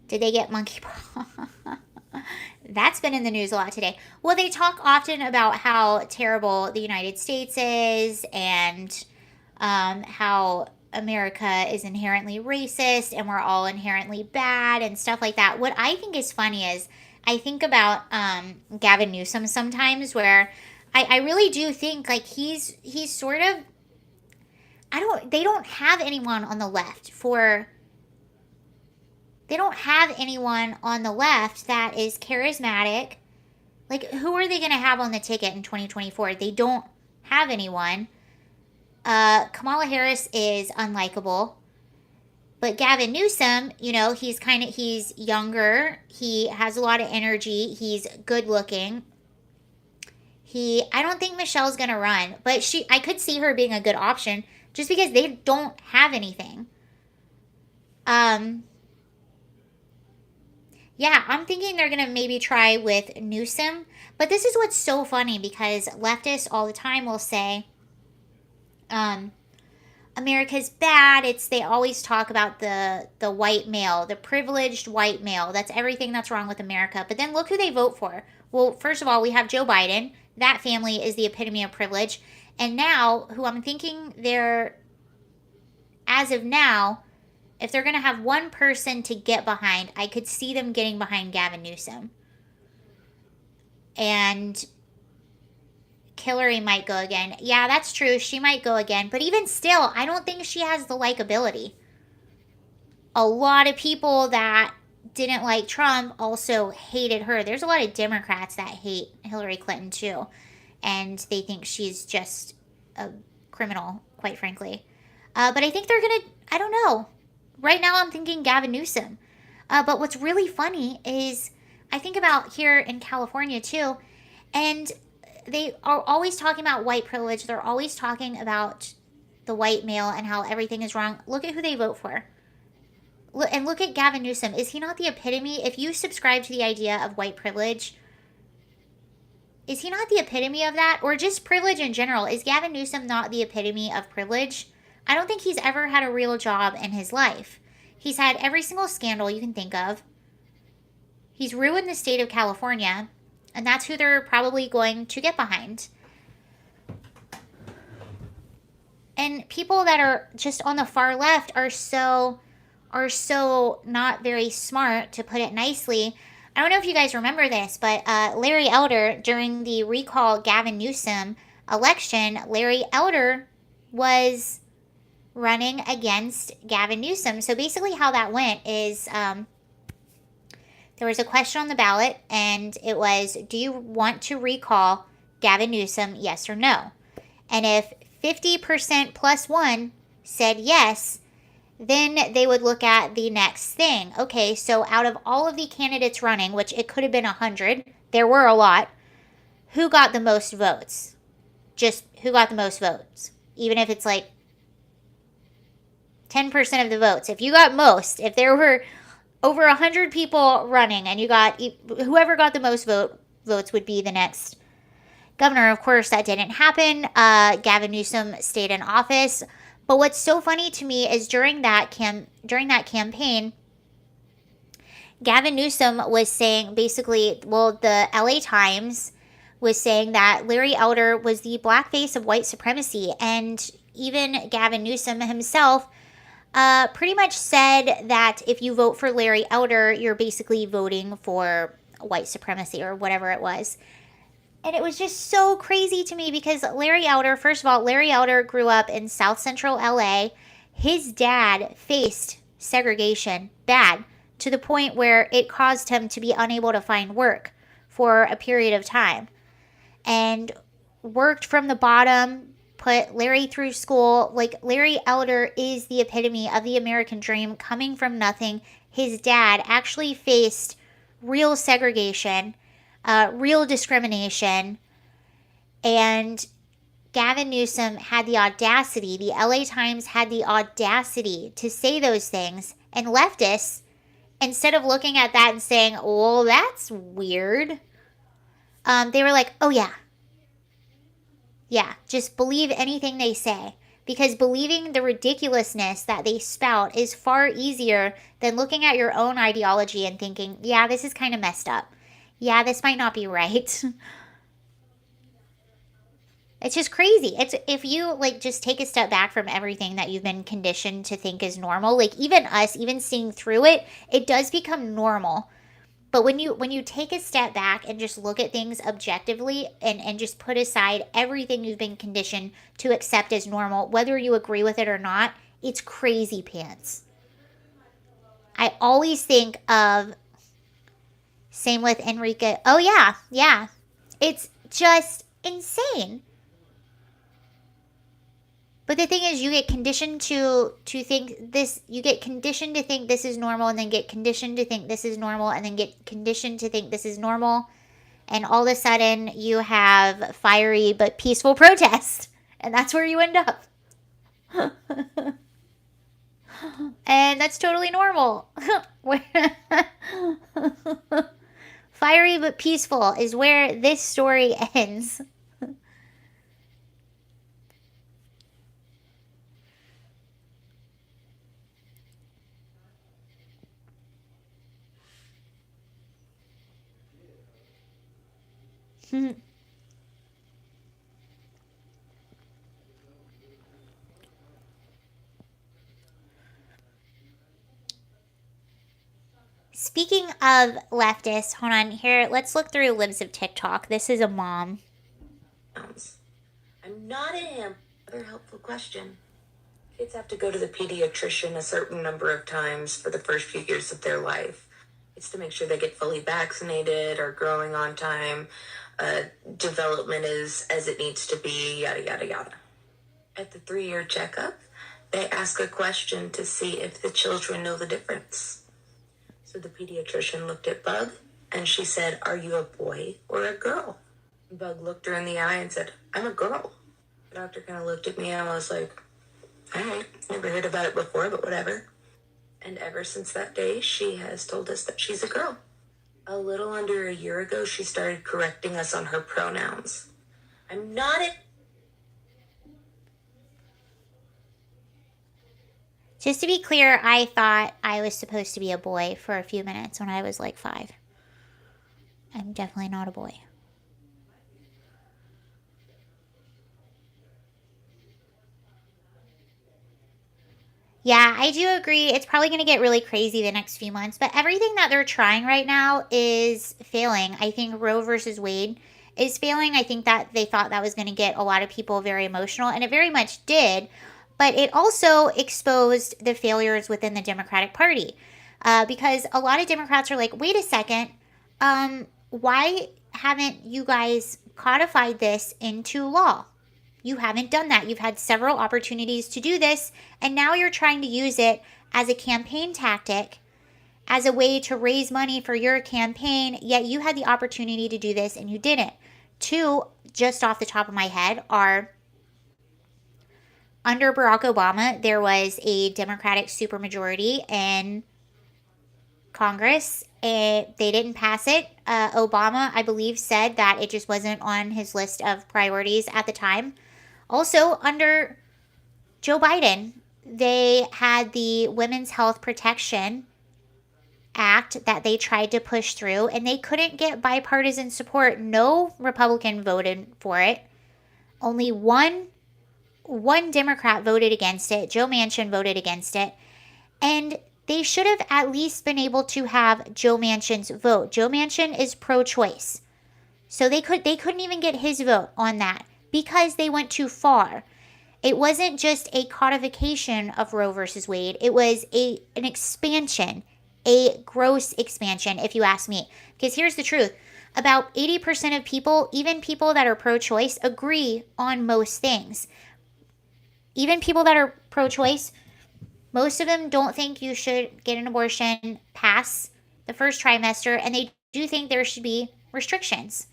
did they get monkeypox? That's been in the news a lot today. Well, they talk often about how terrible the United States is and how America is inherently racist and we're all inherently bad and stuff like that. What I think is funny is I think about Gavin Newsom sometimes, where I really do think like he's sort of, they don't have anyone on the left that is charismatic. Like, who are they going to have on the ticket in 2024? They don't have anyone. Kamala Harris is unlikable. But Gavin Newsom, he's younger. He has a lot of energy. He's good looking. I don't think Michelle's going to run, but I could see her being a good option just because they don't have anything. Yeah, I'm thinking they're going to maybe try with Newsom. But this is what's so funny, because leftists all the time will say, America's bad. They always talk about the white male, the privileged white male. That's everything that's wrong with America. But then look who they vote for. Well, first of all, we have Joe Biden. That family is the epitome of privilege. And now, who I'm thinking as of now, if they're going to have one person to get behind, I could see them getting behind Gavin Newsom. And Hillary might go again. Yeah, that's true. She might go again. But even still, I don't think she has the likability. A lot of people that didn't like Trump also hated her. There's a lot of Democrats that hate Hillary Clinton too. And they think she's just a criminal, quite frankly. But I think they're going to, I don't know. Right now I'm thinking Gavin Newsom. But what's really funny is I think about here in California too. And they are always talking about white privilege. They're always talking about the white male and how everything is wrong. Look at who they vote for. And look at Gavin Newsom. Is he not the epitome? If you subscribe to the idea of white privilege, is he not the epitome of that? Or just privilege in general? Is Gavin Newsom not the epitome of privilege? I don't think he's ever had a real job in his life. He's had every single scandal you can think of. He's ruined the state of California. And that's who they're probably going to get behind. And people that are just on the far left are so not very smart, to put it nicely. I don't know if you guys remember this, but Larry Elder, during the recall Gavin Newsom election, Larry Elder was running against Gavin Newsom. So basically how that went is there was a question on the ballot, and it was, do you want to recall Gavin Newsom, yes or no? And if 50% plus one said yes, then they would look at the next thing. Okay, so out of all of the candidates running, which it could have been 100, there were a lot, who got the most votes? Just who got the most votes? Even if it's like 10% of the votes. If you got most, if there were over 100 people running and you got, whoever got the most votes would be the next governor. Of course, that didn't happen. Gavin Newsom stayed in office. But what's so funny to me is during that campaign, Gavin Newsom was saying basically, well, the LA Times was saying that Larry Elder was the black face of white supremacy. And even Gavin Newsom himself pretty much said that if you vote for Larry Elder, you're basically voting for white supremacy or whatever it was. And it was just so crazy to me because Larry Elder, first of all, Larry Elder grew up in South Central LA. His dad faced segregation bad to the point where it caused him to be unable to find work for a period of time. And worked from the bottom, put Larry through school. Like, Larry Elder is the epitome of the American dream, coming from nothing. His dad actually faced real segregation, real discrimination, and Gavin Newsom had the audacity, the LA Times had the audacity to say those things, and leftists, instead of looking at that and saying, oh, that's weird, they were like, oh yeah, just believe anything they say. Because believing the ridiculousness that they spout is far easier than looking at your own ideology and thinking, yeah, this is kind of messed up. Yeah, this might not be right. It's just crazy. It's if you like just take a step back from everything that you've been conditioned to think is normal, like even us, even seeing through it, it does become normal. But when you take a step back and just look at things objectively and just put aside everything you've been conditioned to accept as normal, whether you agree with it or not, it's crazy pants. I always think of, same with Enrique. Oh yeah. It's just insane. But the thing is, you get conditioned to think this, you get conditioned to think this is normal, and then get conditioned to think this is normal, and then get conditioned to think this is normal. And all of a sudden, you have fiery but peaceful protest. And that's where you end up. And that's totally normal. Fiery but peaceful is where this story ends. Speaking of leftists, hold on here. Let's look through libs of TikTok. This is a mom. I'm not a Another helpful question. Kids have to go to the pediatrician a certain number of times for the first few years of their life. It's to make sure they get fully vaccinated, are growing on time, development is as it needs to be, yada, yada, yada. At the 3-year checkup, they ask a question to see if the children know the difference. So the pediatrician looked at Bug, and she said, are you a boy or a girl? Bug looked her in the eye and said, I'm a girl. The doctor kind of looked at me, and I was like, all right, never heard about it before, but whatever. And ever since that day, she has told us that she's a girl. A little under a year ago, she started correcting us on her pronouns. I'm not a... Just to be clear, I thought I was supposed to be a boy for a few minutes when I was like 5. I'm definitely not a boy. Yeah, I do agree. It's probably going to get really crazy the next few months, but everything that they're trying right now is failing. I think Roe versus Wade is failing. I think that they thought that was going to get a lot of people very emotional, and it very much did, but it also exposed the failures within the Democratic Party. Because a lot of Democrats are like, wait a second, why haven't you guys codified this into law? You haven't done that. You've had several opportunities to do this, and now you're trying to use it as a campaign tactic, as a way to raise money for your campaign, yet you had the opportunity to do this and you didn't. 2, just off the top of my head, are under Barack Obama, there was a Democratic supermajority in Congress. They didn't pass it. Obama, I believe, said that it just wasn't on his list of priorities at the time. Also, under Joe Biden, they had the Women's Health Protection Act that they tried to push through, and they couldn't get bipartisan support. No Republican voted for it. Only one Democrat voted against it. Joe Manchin voted against it. And they should have at least been able to have Joe Manchin's vote. Joe Manchin is pro-choice. So they couldn't even get his vote on that because they went too far. It wasn't just a codification of Roe versus Wade. It was an expansion, a gross expansion, if you ask me. Because here's the truth. About 80% of people, even people that are pro-choice, agree on most things. Even people that are pro-choice, most of them don't think you should get an abortion past the first trimester, and they do think there should be restrictions.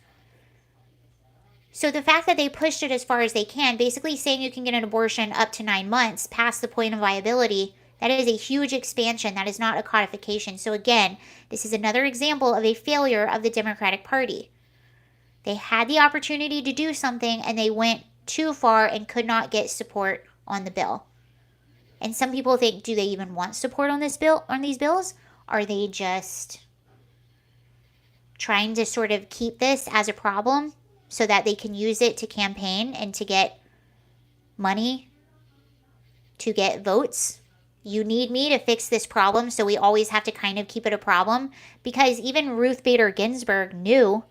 So the fact that they pushed it as far as they can, basically saying you can get an abortion up to 9 months past the point of viability, that is a huge expansion. That is not a codification. So again, this is another example of a failure of the Democratic Party. They had the opportunity to do something and they went too far and could not get support on the bill. And some people think, do they even want support on this bill, on these bills? Are they just trying to sort of keep this as a problem so that they can use it to campaign and to get money, to get votes? You need me to fix this problem, so we always have to kind of keep it a problem? Because even Ruth Bader Ginsburg knew.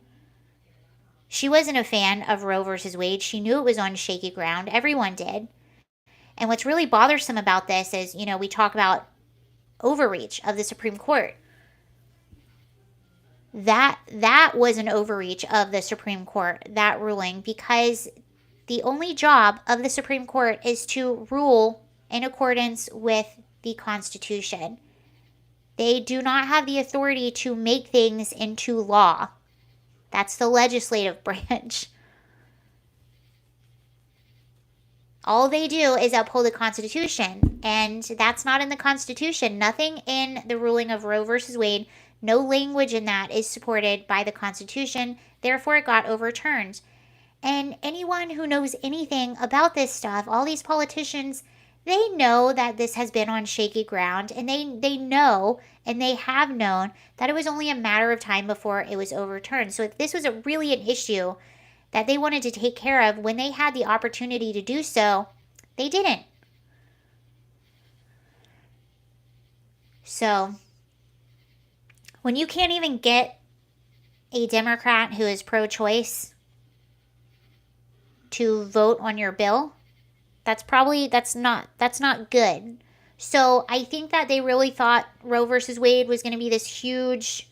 She wasn't a fan of Roe versus Wade. She knew it was on shaky ground. Everyone did. And what's really bothersome about this is, we talk about overreach of the Supreme Court. That was an overreach of the Supreme Court, that ruling, because the only job of the Supreme Court is to rule in accordance with the Constitution. They do not have the authority to make things into law. That's the legislative branch. All they do is uphold the Constitution, and that's not in the Constitution. Nothing in the ruling of Roe versus Wade, no language in that is supported by the Constitution. Therefore, it got overturned. And anyone who knows anything about this stuff, all these politicians, they know that this has been on shaky ground, and they know, and they have known, that it was only a matter of time before it was overturned. So if this was really an issue that they wanted to take care of when they had the opportunity to do so, they didn't. So when you can't even get a Democrat who is pro-choice to vote on your bill, that's not good. So I think that they really thought Roe versus Wade was going to be this huge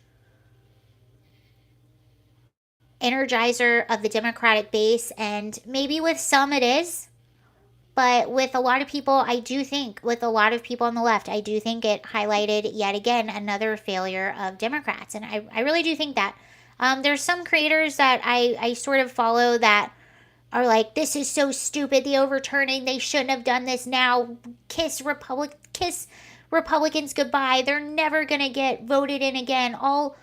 energizer of the Democratic base, and maybe with some it is, but with a lot of people, I do think, with a lot of people on the left, I do think it highlighted yet again another failure of Democrats, and I really do think that. There's some creators that I sort of follow that are like, this is so stupid, the overturning, they shouldn't have done this now, kiss Republicans goodbye, they're never gonna get voted in again. All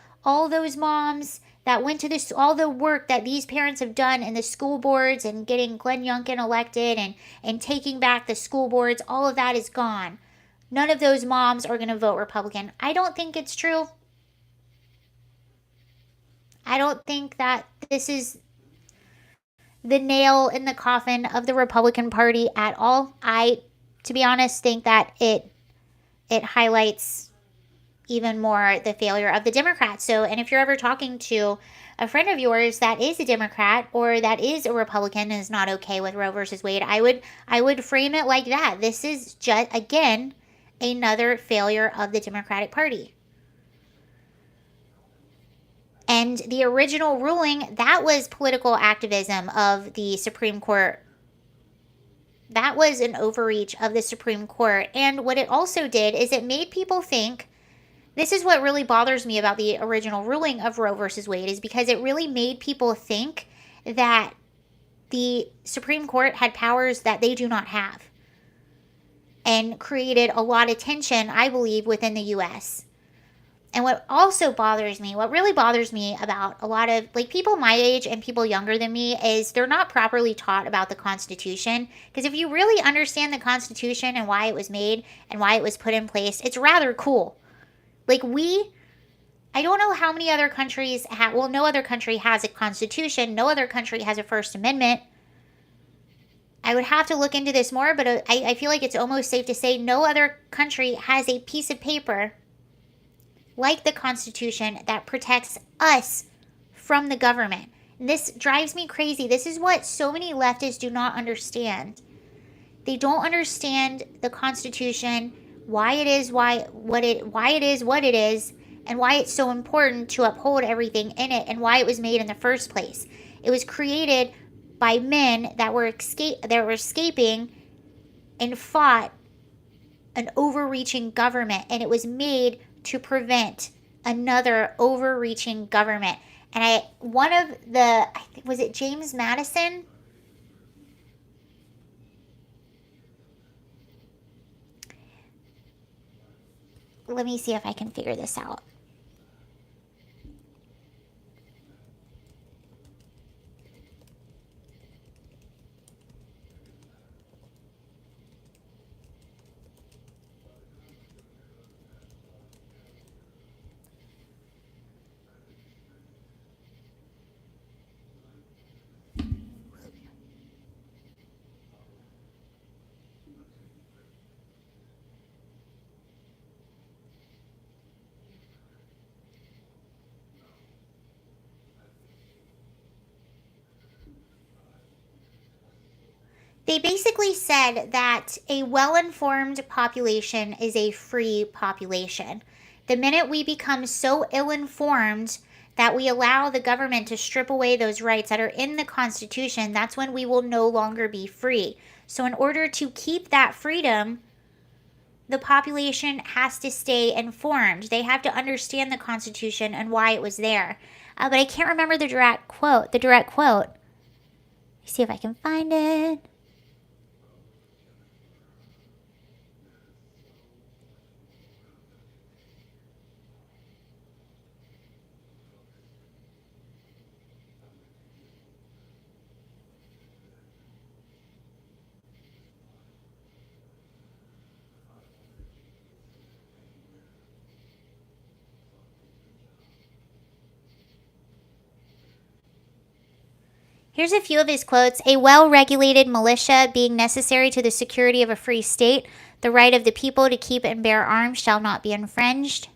those moms that went to this, all the work that these parents have done in the school boards and getting Glenn Youngkin elected and taking back the school boards, all of that is gone. None of those moms are going to vote Republican. I don't think it's true. I don't think that this is the nail in the coffin of the Republican Party at all. I, to be honest, think that it highlights even more the failure of the Democrats. So, and if you're ever talking to a friend of yours that is a Democrat or that is a Republican and is not okay with Roe versus Wade, I would frame it like that. This is just, again, another failure of the Democratic Party. And the original ruling, that was political activism of the Supreme Court. That was an overreach of the Supreme Court. And what it also did is it made people think, this is what really bothers me about the original ruling of Roe versus Wade, is because it really made people think that the Supreme Court had powers that they do not have, and created a lot of tension, I believe, within the U.S. And what also bothers me, what really bothers me about a lot of people my age and people younger than me, is they're not properly taught about the Constitution. Because if you really understand the Constitution and why it was made and why it was put in place, it's rather cool. I don't know how many other countries no other country has a constitution. No other country has a First Amendment. I would have to look into this more, but I feel like it's almost safe to say no other country has a piece of paper like the Constitution that protects us from the government. And this drives me crazy. This is what so many leftists do not understand. They don't understand the Constitution, why it is what it is, and why it's so important to uphold everything in it, and why it was made in the first place. It was created by men that were escaping and fought an overreaching government, and it was made to prevent another overreaching government. And one of the, was it James Madison? Let me see if I can figure this out. They basically said that a well informed population is a free population. The minute we become so ill informed that we allow the government to strip away those rights that are in the Constitution, that's when we will no longer be free. So, in order to keep that freedom, the population has to stay informed. They have to understand the Constitution and why it was there. But I can't remember the direct quote. See if I can find it. Here's a few of his quotes. A well regulated militia being necessary to the security of a free state, the right of the people to keep and bear arms shall not be infringed.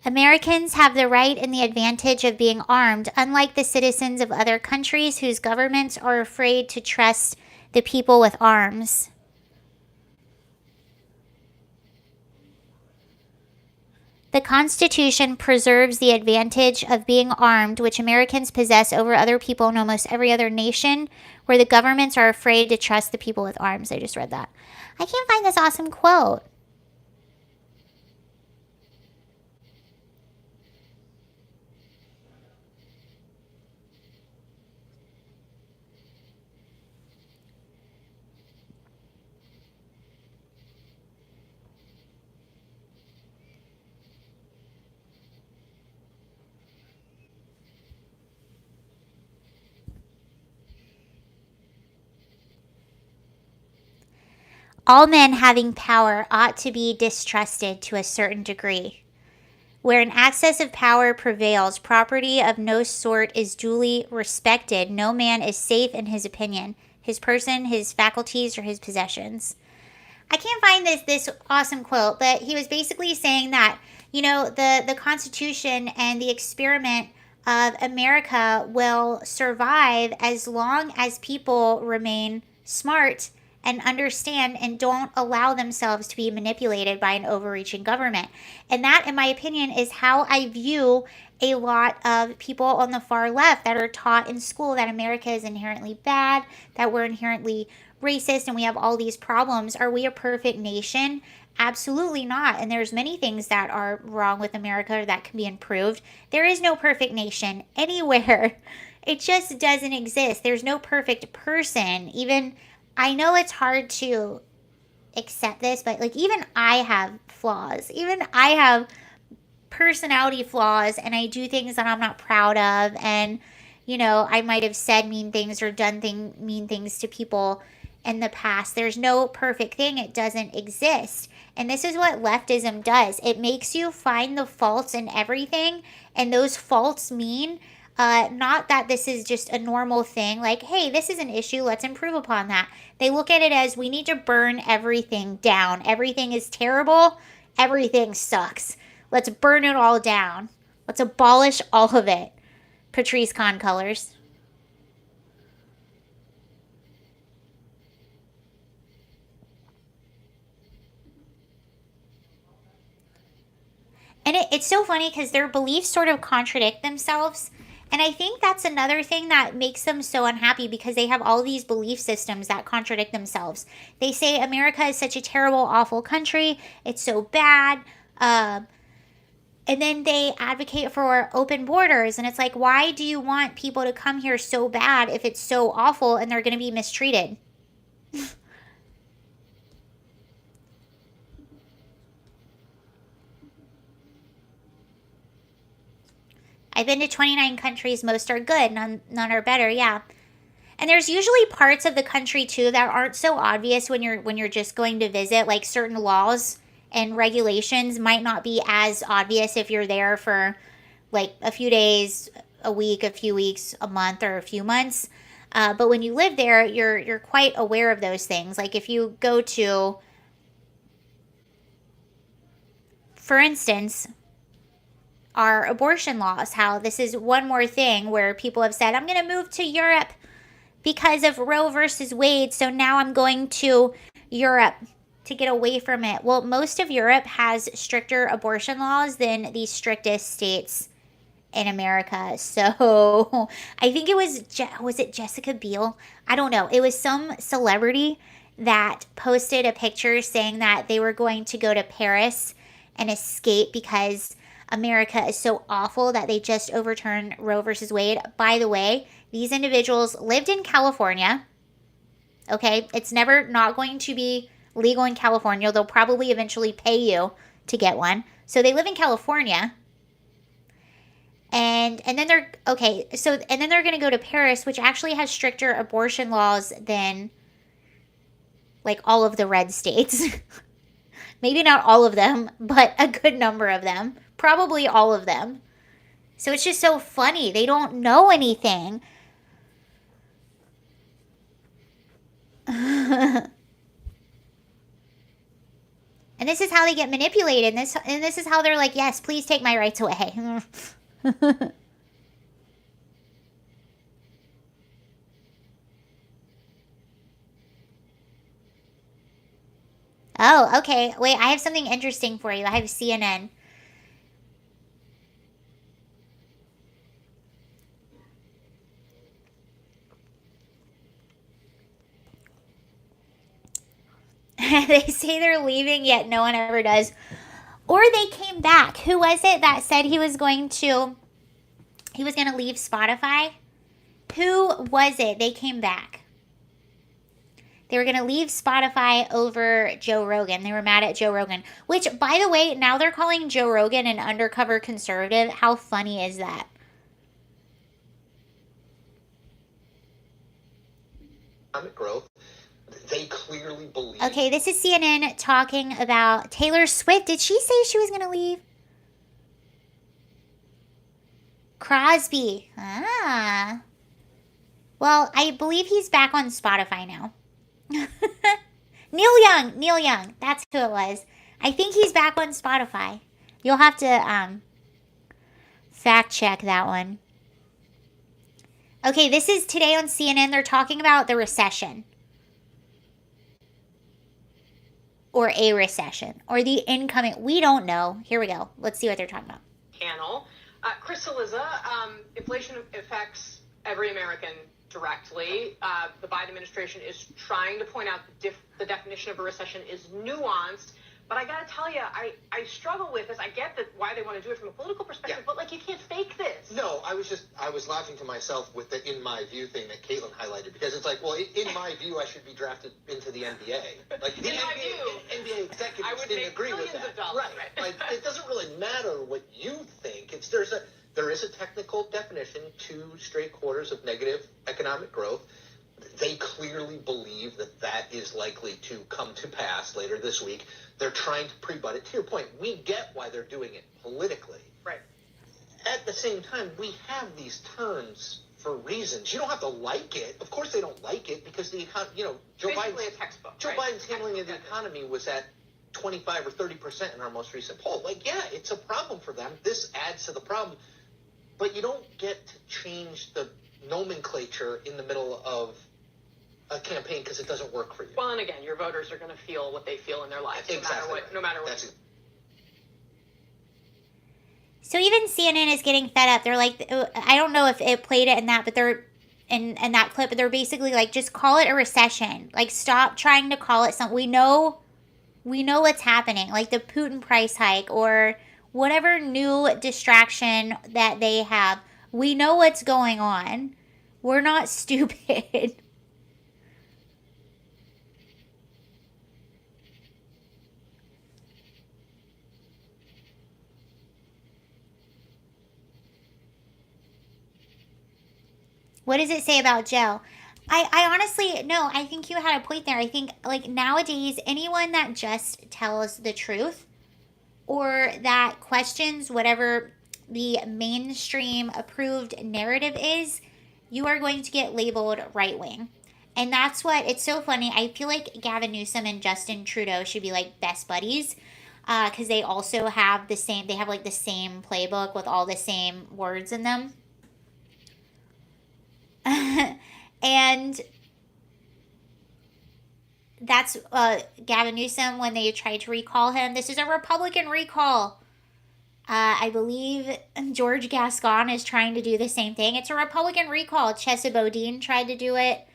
Americans have the right and the advantage of being armed, unlike the citizens of other countries whose governments are afraid to trust the people with arms. The Constitution preserves the advantage of being armed, which Americans possess over other people in almost every other nation where the governments are afraid to trust the people with arms. I just read that. I can't find this awesome quote. All men having power ought to be distrusted to a certain degree. Where an access of power prevails, property of no sort is duly respected. No man is safe in his opinion, his person, his faculties, or his possessions. I can't find this awesome quote, but he was basically saying that, the Constitution and the experiment of America will survive as long as people remain smart and understand and don't allow themselves to be manipulated by an overreaching government. And that, in my opinion, is how I view a lot of people on the far left that are taught in school that America is inherently bad, that we're inherently racist, and we have all these problems. Are we a perfect nation? Absolutely not. And there's many things that are wrong with America that can be improved. There is no perfect nation anywhere. It just doesn't exist. There's no perfect person. Even, I know it's hard to accept this, but like, even I have flaws. Even I have personality flaws, and I do things that I'm not proud of. And, I might have said mean things or done mean things to people in the past. There's no perfect thing, it doesn't exist. And this is what leftism does. It makes you find the faults in everything, and those faults mean not that this is just a normal thing, like, hey, this is an issue, let's improve upon that. They look at it as we need to burn everything down. Everything is terrible. Everything sucks. Let's burn it all down. Let's abolish all of it. Patrice Kahn colors. And it's so funny because their beliefs sort of contradict themselves. And I think that's another thing that makes them so unhappy because they have all these belief systems that contradict themselves. They say America is such a terrible, awful country. It's so bad. And then they advocate for open borders. And it's like, why do you want people to come here so bad if it's so awful and they're going to be mistreated? I've been to 29 countries. Most are good. None are better. Yeah. And there's usually parts of the country too that aren't so obvious when you're just going to visit, like certain laws and regulations might not be as obvious if you're there for like a few days, a week, a few weeks, a month, or a few months. But when you live there, you're quite aware of those things. Like if you go to, for instance, our abortion laws, how this is one more thing where people have said, I'm going to move to Europe because of Roe versus Wade. So now I'm going to Europe to get away from it. Well, most of Europe has stricter abortion laws than the strictest states in America. So I think it was it Jessica Biel? I don't know. It was some celebrity that posted a picture saying that they were going to go to Paris and escape because America is so awful that they just overturned Roe versus Wade. By the way, these individuals lived in California. Okay, it's never not going to be legal in California. They'll probably eventually pay you to get one. So they live in California. And then they're okay, so and then they're going to go to Paris, which actually has stricter abortion laws than like all of the red states. Maybe not all of them, but a good number of them. Probably all of them. So it's just so funny. They don't know anything. And this is how they get manipulated. And this is how they're like, yes, please take my rights away. Oh, okay. Wait, I have something interesting for you. I have CNN. They say they're leaving, yet no one ever does. Or they came back. Who was it that said he was going to leave Spotify? Who was it? They came back. They were going to leave Spotify over Joe Rogan. They were mad at Joe Rogan. Which, by the way, now they're calling Joe Rogan an undercover conservative. How funny is that? Growth. They clearly believe. Okay, this is CNN talking about Taylor Swift. Did she say she was going to leave? Crosby. Ah. Well, I believe he's back on Spotify now. Neil Young. That's who it was. I think he's back on Spotify. You'll have to fact check that one. Okay, this is today on CNN. They're talking about the recession. Or a recession. Or the incoming. We don't know. Here we go. Let's see what they're talking about. Panel. Chris Cillizza, inflation affects every American directly. The Biden administration is trying to point out the definition of a recession is nuanced. But I got to tell you, I struggle with this. I get that why they want to do it from a political perspective, Yeah. but like you can't fake this. No, I was laughing to myself with the "in my view" thing that Caitlin highlighted, because it's like, well, in my view, I should be drafted into the NBA. Like the In my view, NBA executives I would didn't make agree with millions that. of dollars, Right. Like it doesn't really matter what you think. There is a technical definition: 2 straight quarters of negative economic growth. They clearly believe that is likely to come to pass later this week. They're trying to pre-butt it. To your point, we get why they're doing it politically. right. At the same time, we have these terms for reasons. You don't have to like it. Of course they don't like it, because Joe Basically a textbook. Joe right? Biden's handling of the economy was at 25 or 30% in our most recent poll. Like, yeah, it's a problem for them. This adds to the problem. But you don't get to change the nomenclature in the middle of a campaign because it doesn't work for you. Well, and again, your voters are going to feel what they feel in their lives, Exactly. no matter what. That's it. So even CNN is getting fed up. They're like, I don't know if it played it in that, but they're in that clip, but they're basically like, just call it a recession. Like, stop trying to call it something. We know what's happening, like the Putin price hike or whatever new distraction that they have. We know what's going on. We're not stupid. What does it say about Joe? I honestly, no, I think you had a point there. I think, like, nowadays, anyone that just tells the truth or that questions whatever the mainstream approved narrative is, you are going to get labeled right wing. And that's what, it's so funny. I feel like Gavin Newsom and Justin Trudeau should be like best buddies, because they also have the same, they have like the same playbook with all the same words in them. And that's Gavin Newsom, when they tried to recall him. This is a Republican recall. I believe George Gascon is trying to do the same thing. It's a Republican recall. Chesa Boudin tried to do it.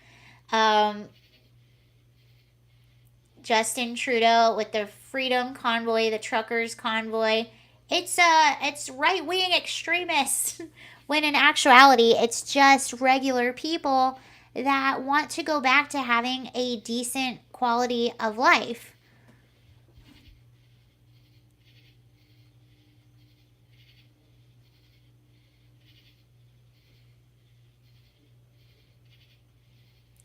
Justin Trudeau with the Freedom Convoy, the Truckers Convoy. It's right-wing extremists. When in actuality, it's just regular people that want to go back to having a decent quality of life.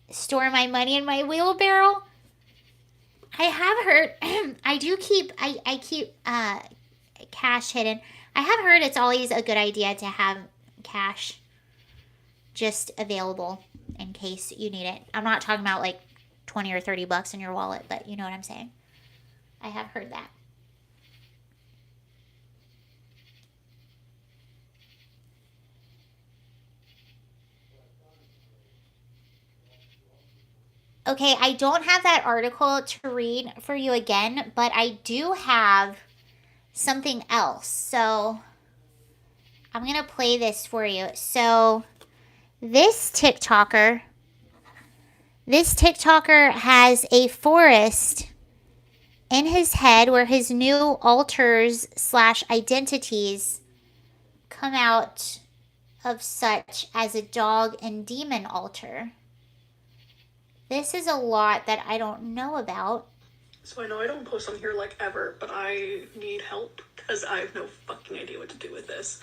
Store my money in my wheelbarrow. I have heard, I keep cash hidden. I have heard it's always a good idea to have cash just available in case you need it. I'm not talking about like 20 or 30 bucks in your wallet, but you know what I'm saying. I have heard that. Okay, I don't have that article to read for you again, but I do have something else. So I'm going to play this for you. So this TikToker has a forest in his head where his new alters / identities come out of, such as a dog and demon altar. This is a lot that I don't know about. So I know I don't post on here like ever, but I need help because I have no fucking idea what to do with this.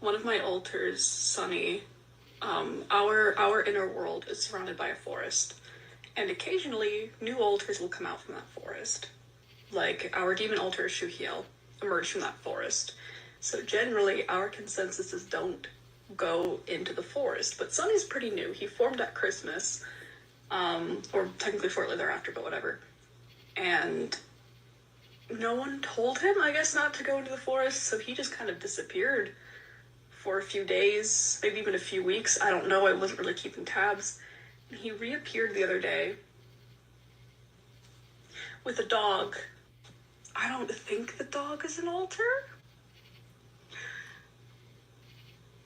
One of my altars, Sunny, our inner world is surrounded by a forest, and occasionally new altars will come out from that forest. Like our demon altar, Shuhiel, emerged from that forest. So generally, our consensus is don't go into the forest. But Sunny's pretty new. He formed at Christmas, or technically shortly thereafter, but whatever. And no one told him, I guess, not to go into the forest, so he just kind of disappeared for a few days, maybe even a few weeks. I don't know, I wasn't really keeping tabs. And he reappeared the other day with a dog. I don't think the dog is an altar,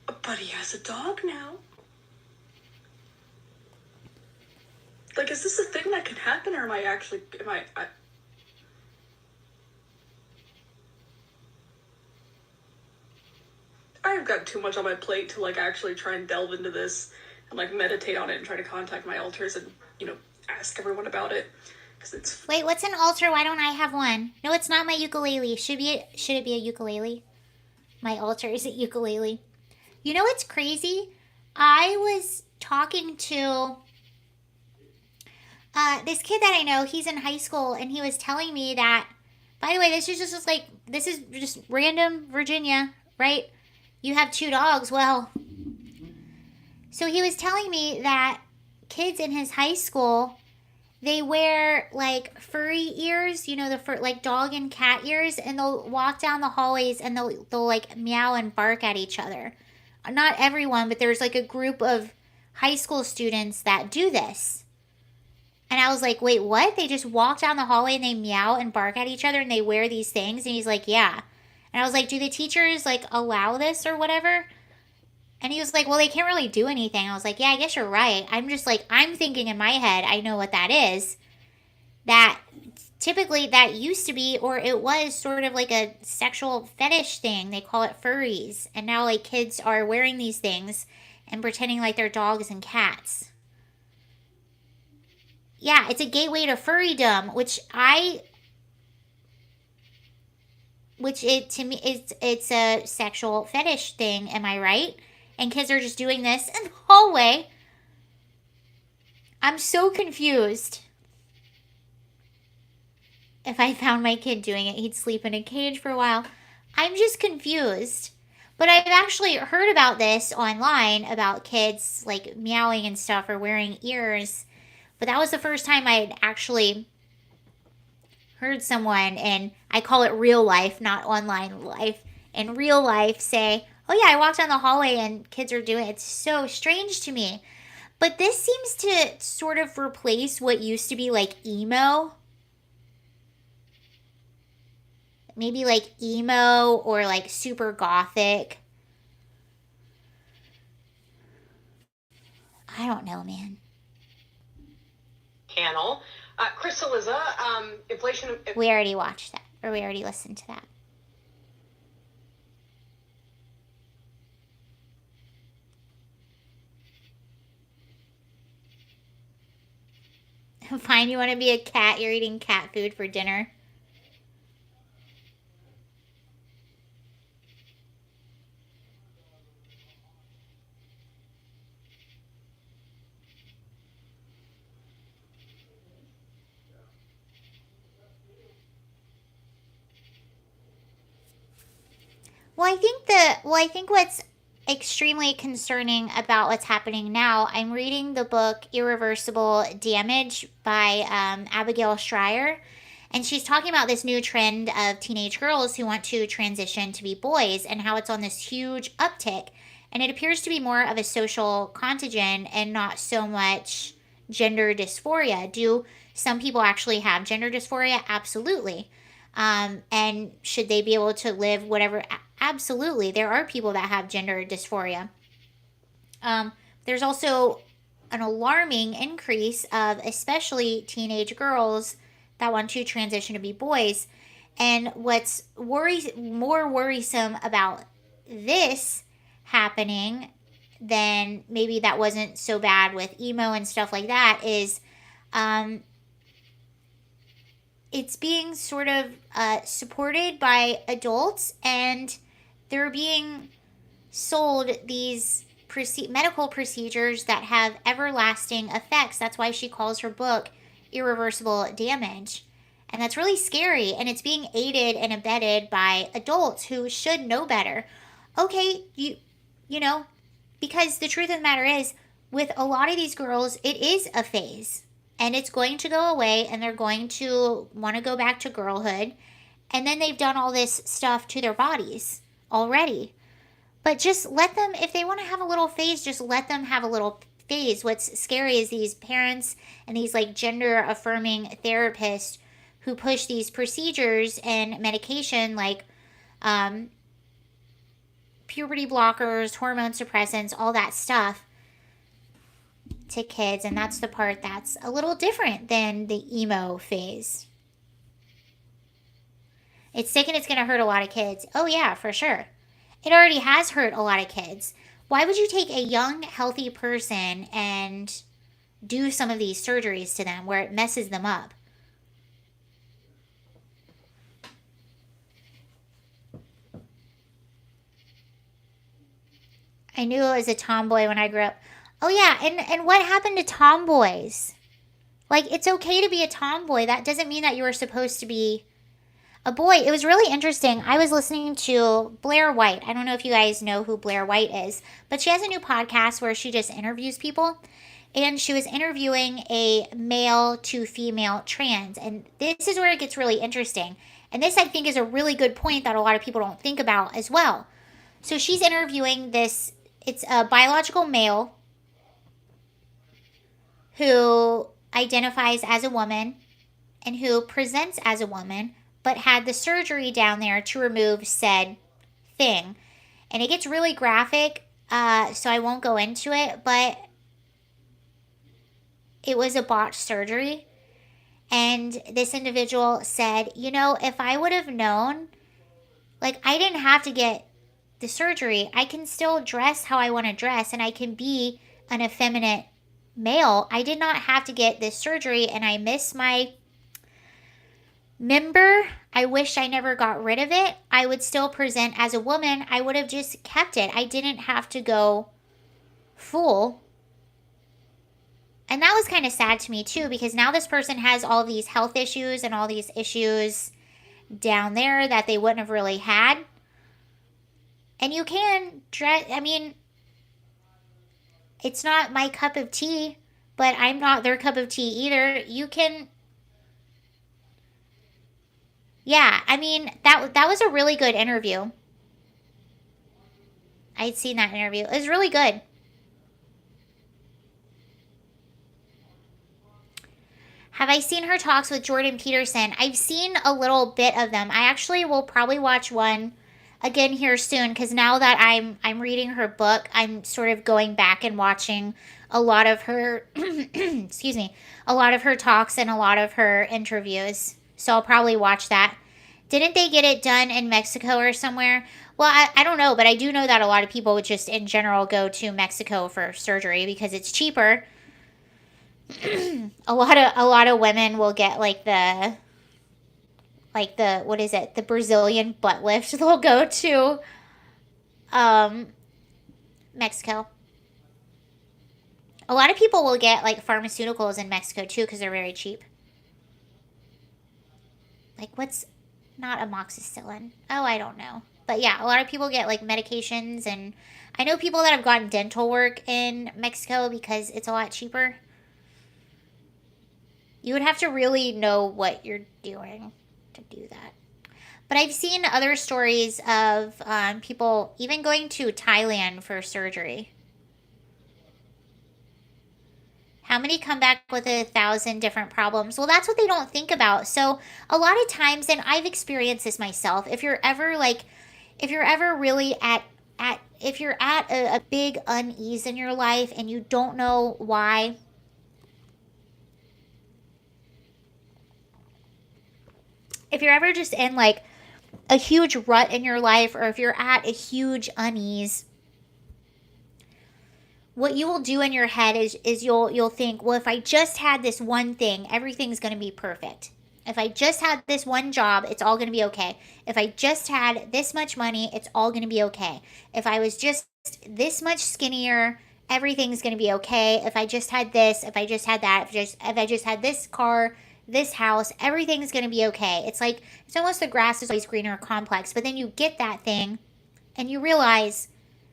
but he has a dog now. Like, is this a thing that can happen, or I've got too much on my plate to, like, actually try and delve into this and, like, meditate on it and try to contact my altars and, you know, ask everyone about it. Because it's... Wait, what's an altar? Why don't I have one? No, it's not my ukulele. Should it be a ukulele? My altar is a ukulele. You know what's crazy? I was talking to this kid that I know. He's in high school, and he was telling me that, by the way, this is just random Virginia, right? You have 2 dogs. Well, so he was telling me that kids in his high school, they wear like furry ears, you know, like dog and cat ears, and they'll walk down the hallways and they'll like meow and bark at each other. Not everyone, but there's like a group of high school students that do this. And I was like, wait, what? They just walk down the hallway and they meow and bark at each other and they wear these things? And he's like, yeah. And I was like, do the teachers like allow this or whatever? And he was like, well, they can't really do anything. I was like, yeah, I guess you're right. I'm just like, I'm thinking in my head, I know what that is. That typically that used to be, or it was sort of like a sexual fetish thing. They call it furries. And now like kids are wearing these things and pretending like they're dogs and cats. Yeah, it's a gateway to furrydom, to me it's a sexual fetish thing, am I right? And kids are just doing this in the hallway. I'm so confused. If I found my kid doing it, he'd sleep in a cage for a while. I'm just confused. But I've actually heard about this online about kids like meowing and stuff or wearing ears. But that was the first time I'd actually heard someone, and I call it real life, not online life, in real life say, oh yeah, I walked down the hallway and kids are doing it. It's so strange to me. But this seems to sort of replace what used to be like emo. Maybe like emo or like super gothic. I don't know, man. Panel. Chris Cillizza, inflation. We already watched that, or we already listened to that. Fine, you want to be a cat? You're eating cat food for dinner. I think what's extremely concerning about what's happening now, I'm reading the book Irreversible Damage by Abigail Shrier, and she's talking about this new trend of teenage girls who want to transition to be boys and how it's on this huge uptick. And it appears to be more of a social contagion and not so much gender dysphoria. Do some people actually have gender dysphoria? Absolutely. And should they be able to live whatever? Absolutely. There are people that have gender dysphoria. There's also an alarming increase of especially teenage girls that want to transition to be boys. And what's more worrisome about this happening than maybe that wasn't so bad with emo and stuff like that is it's being sort of supported by adults, and they're being sold these medical procedures that have everlasting effects. That's why she calls her book Irreversible Damage. And that's really scary, and it's being aided and abetted by adults who should know better. Okay, you know, because the truth of the matter is, with a lot of these girls, it is a phase. And it's going to go away, and they're going to want to go back to girlhood. And then they've done all this stuff to their bodies already. But just let them, if they want to have a little phase, just let them have a little phase. What's scary is these parents and these like gender affirming therapists who push these procedures and medication like puberty blockers, hormone suppressants, all that stuff to kids. And that's the part that's a little different than the emo phase. It's sick and it's going to hurt a lot of kids. Oh yeah, for sure. It already has hurt a lot of kids. Why would you take a young, healthy person and do some of these surgeries to them where it messes them up? I knew I was a tomboy when I grew up. Oh yeah, and what happened to tomboys? Like, it's okay to be a tomboy. That doesn't mean that you were supposed to be a boy. It was really interesting. I was listening to Blair White. I don't know if you guys know who Blair White is, but she has a new podcast where she just interviews people. And she was interviewing a male to female trans. And this is where it gets really interesting. And this, I think, is a really good point that a lot of people don't think about as well. So she's interviewing this, it's a biological male who identifies as a woman and who presents as a woman, but had the surgery down there to remove said thing. And it gets really graphic, so I won't go into it, but it was a botched surgery. And this individual said, you know, if I would have known, like, I didn't have to get the surgery. I can still dress how I want to dress, and I can be an effeminate male. I did not have to get this surgery, and I miss my member. I wish I never got rid of it. I would still present as a woman. I would have just kept it. I didn't have to go full. And that was kind of sad to me too, because now this person has all these health issues and all these issues down there that they wouldn't have really had. And you can dress, I mean, it's not my cup of tea, but I'm not their cup of tea either. You can, yeah, I mean, that was a really good interview. I'd seen that interview. It was really good. Have I seen her talks with Jordan Peterson? I've seen a little bit of them. I actually will probably watch one again here soon, because now that I'm reading her book, I'm sort of going back and watching a lot of her excuse me, a lot of her talks and a lot of her interviews. So I'll probably watch that. Didn't they get it done in Mexico or somewhere? Well, I don't know, but I do know that a lot of people would just in general go to Mexico for surgery because it's cheaper. a lot of women will get like the what is it, the Brazilian butt lift. They'll go to Mexico. A lot of people will get like pharmaceuticals in Mexico too because they're very cheap. Like, what's not amoxicillin? Oh, I don't know. But yeah, a lot of people get like medications, and I know people that have gotten dental work in Mexico because it's a lot cheaper. You would have to really know what you're doing to do that. But I've seen other stories of people even going to Thailand for surgery. How many come back with 1,000 different problems? Well, that's what they don't think about. So a lot of times, and I've experienced this myself, if you're ever really if you're at a big unease in your life and you don't know why, if you're ever just in like a huge rut in your life, or if you're at a huge unease, what you will do in your head is you'll think, well, if I just had this one thing, everything's going to be perfect. If I just had this one job, it's all going to be okay. If I just had this much money, it's all going to be okay. If I was just this much skinnier, everything's going to be okay. If I just had this, if I just had that, if I just had this car, this house, everything's going to be okay. It's like, it's almost the grass is always greener complex. But then you get that thing and you realize,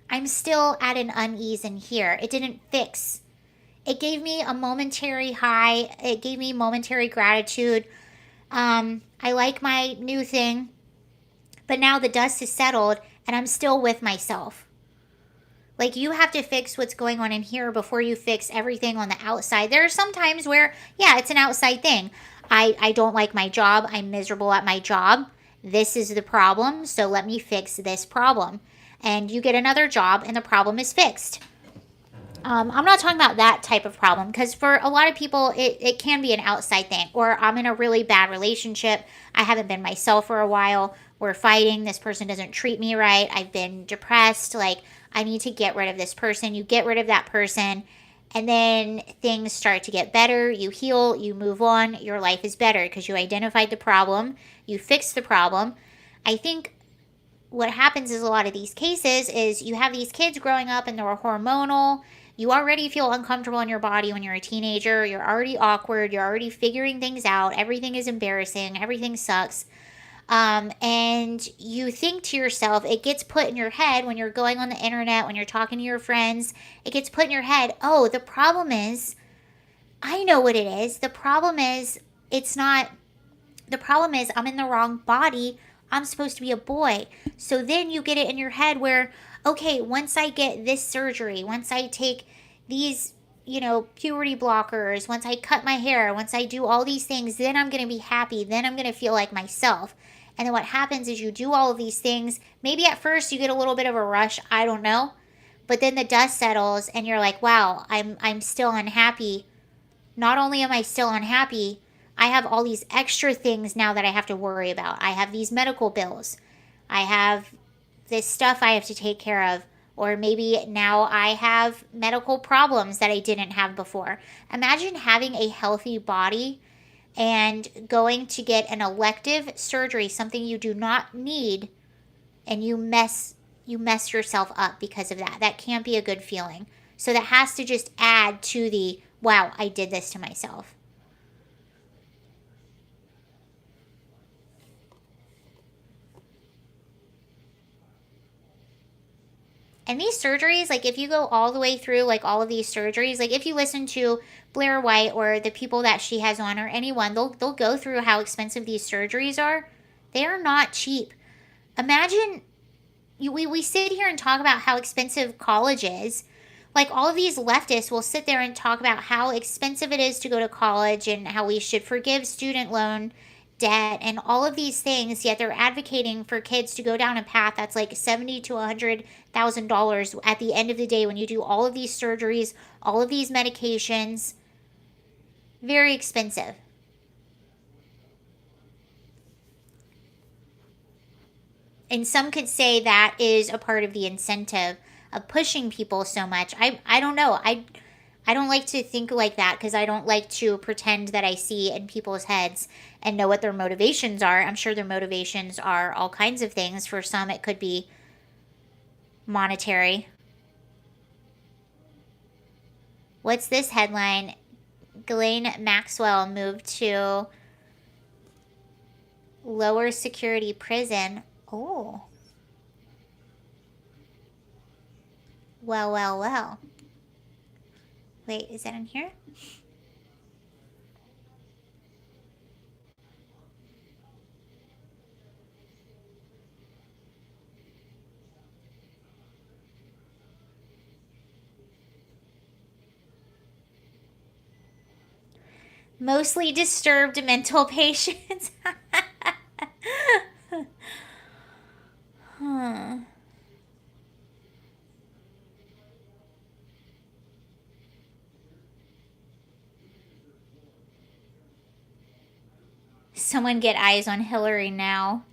I'm still at an unease in here. It didn't fix. It gave me a momentary high. It gave me momentary gratitude. I like my new thing. But now the dust has settled and I'm still with myself. Like, you have to fix what's going on in here before you fix everything on the outside. There are some times where, yeah, it's an outside thing. I don't like my job. I'm miserable at my job. This is the problem, so let me fix this problem. And you get another job and the problem is fixed. I'm not talking about that type of problem, because for a lot of people, it can be an outside thing. Or I'm in a really bad relationship. I haven't been myself for a while. We're fighting. This person doesn't treat me right. I've been depressed. Like, I need to get rid of this person. You get rid of that person, and then things start to get better. You heal, you move on, your life is better because you identified the problem, you fixed the problem. I think what happens is a lot of these cases is you have these kids growing up and they're hormonal. You already feel uncomfortable in your body when you're a teenager. You're already awkward. You're already figuring things out. Everything is embarrassing. Everything sucks. And you think to yourself, it gets put in your head when you're going on the internet, when you're talking to your friends, it gets put in your head, oh, the problem is, I know what it is. The problem is, I'm in the wrong body. I'm supposed to be a boy. So then you get it in your head where, okay, once I get this surgery, once I take these puberty blockers, once I cut my hair, once I do all these things, then I'm going to be happy. Then I'm going to feel like myself. And then what happens is you do all of these things. Maybe at first you get a little bit of a rush. I don't know. But then the dust settles and you're like, wow, I'm still unhappy. Not only am I still unhappy, I have all these extra things now that I have to worry about. I have these medical bills. I have this stuff I have to take care of. Or maybe now I have medical problems that I didn't have before. Imagine having a healthy body and going to get an elective surgery, something you do not need, and you mess yourself up because of that. That can't be a good feeling. So that has to just add to the, wow, I did this to myself. And these surgeries, like if you go all the way through like all of these surgeries, like if you listen to Blair White or the people that she has on or anyone, they'll go through how expensive these surgeries are. They are not cheap. Imagine we sit here and talk about how expensive college is. Like all of these leftists will sit there and talk about how expensive it is to go to college and how we should forgive student loan debt and all of these things, yet they're advocating for kids to go down a path that's like $70,000 to $100,000 at the end of the day when you do all of these surgeries, all of these medications. Very expensive. And some could say that is a part of the incentive of pushing people so much. I don't know. I don't like to think like that because I don't like to pretend that I see in people's heads and know what their motivations are. I'm sure their motivations are all kinds of things. For some, it could be monetary. What's this headline? Ghislaine Maxwell moved to lower security prison. Oh. Well. Wait, is that in here? Mostly disturbed mental patients. Huh. Someone get eyes on Hillary now.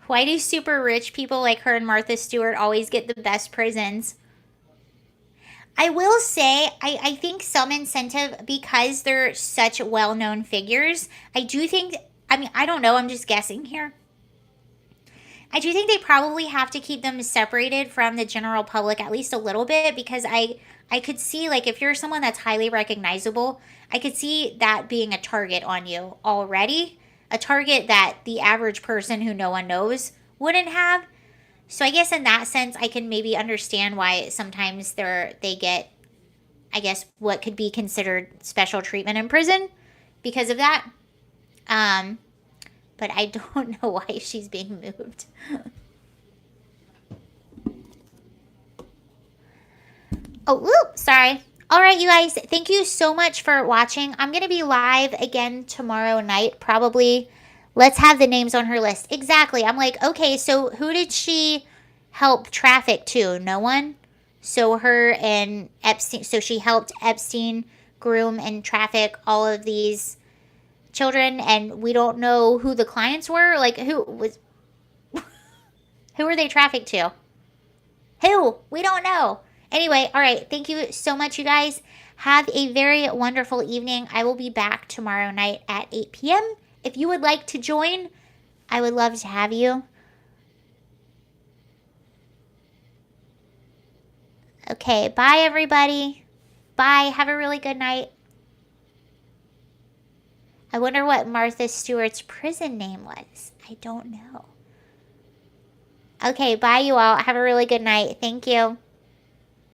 Why do super rich people like her and Martha Stewart always get the best prisons? I will say, I think some incentive, because they're such well-known figures, I do think, I don't know, I'm just guessing here. I do think they probably have to keep them separated from the general public at least a little bit, because I could see, like, if you're someone that's highly recognizable, I could see that being a target on you already. A target that the average person who no one knows wouldn't have. So I guess in that sense, I can maybe understand why sometimes they get, I guess, what could be considered special treatment in prison because of that. But I don't know why she's being moved. Oh, whoop, sorry. All right, you guys, thank you so much for watching. I'm going to be live again tomorrow night, probably. Let's have the names on her list. Exactly. I'm like, okay, so who did she help traffic to? No one? So her and Epstein, so she helped Epstein groom and traffic all of these children, and we don't know who the clients were? Like, who were they trafficked to? Who? We don't know. Anyway, all right. Thank you so much, you guys. Have a very wonderful evening. I will be back tomorrow night at 8 p.m. If you would like to join, I would love to have you. Okay, bye, everybody. Bye. Have a really good night. I wonder what Martha Stewart's prison name was. I don't know. Okay, bye, you all. Have a really good night. Thank you.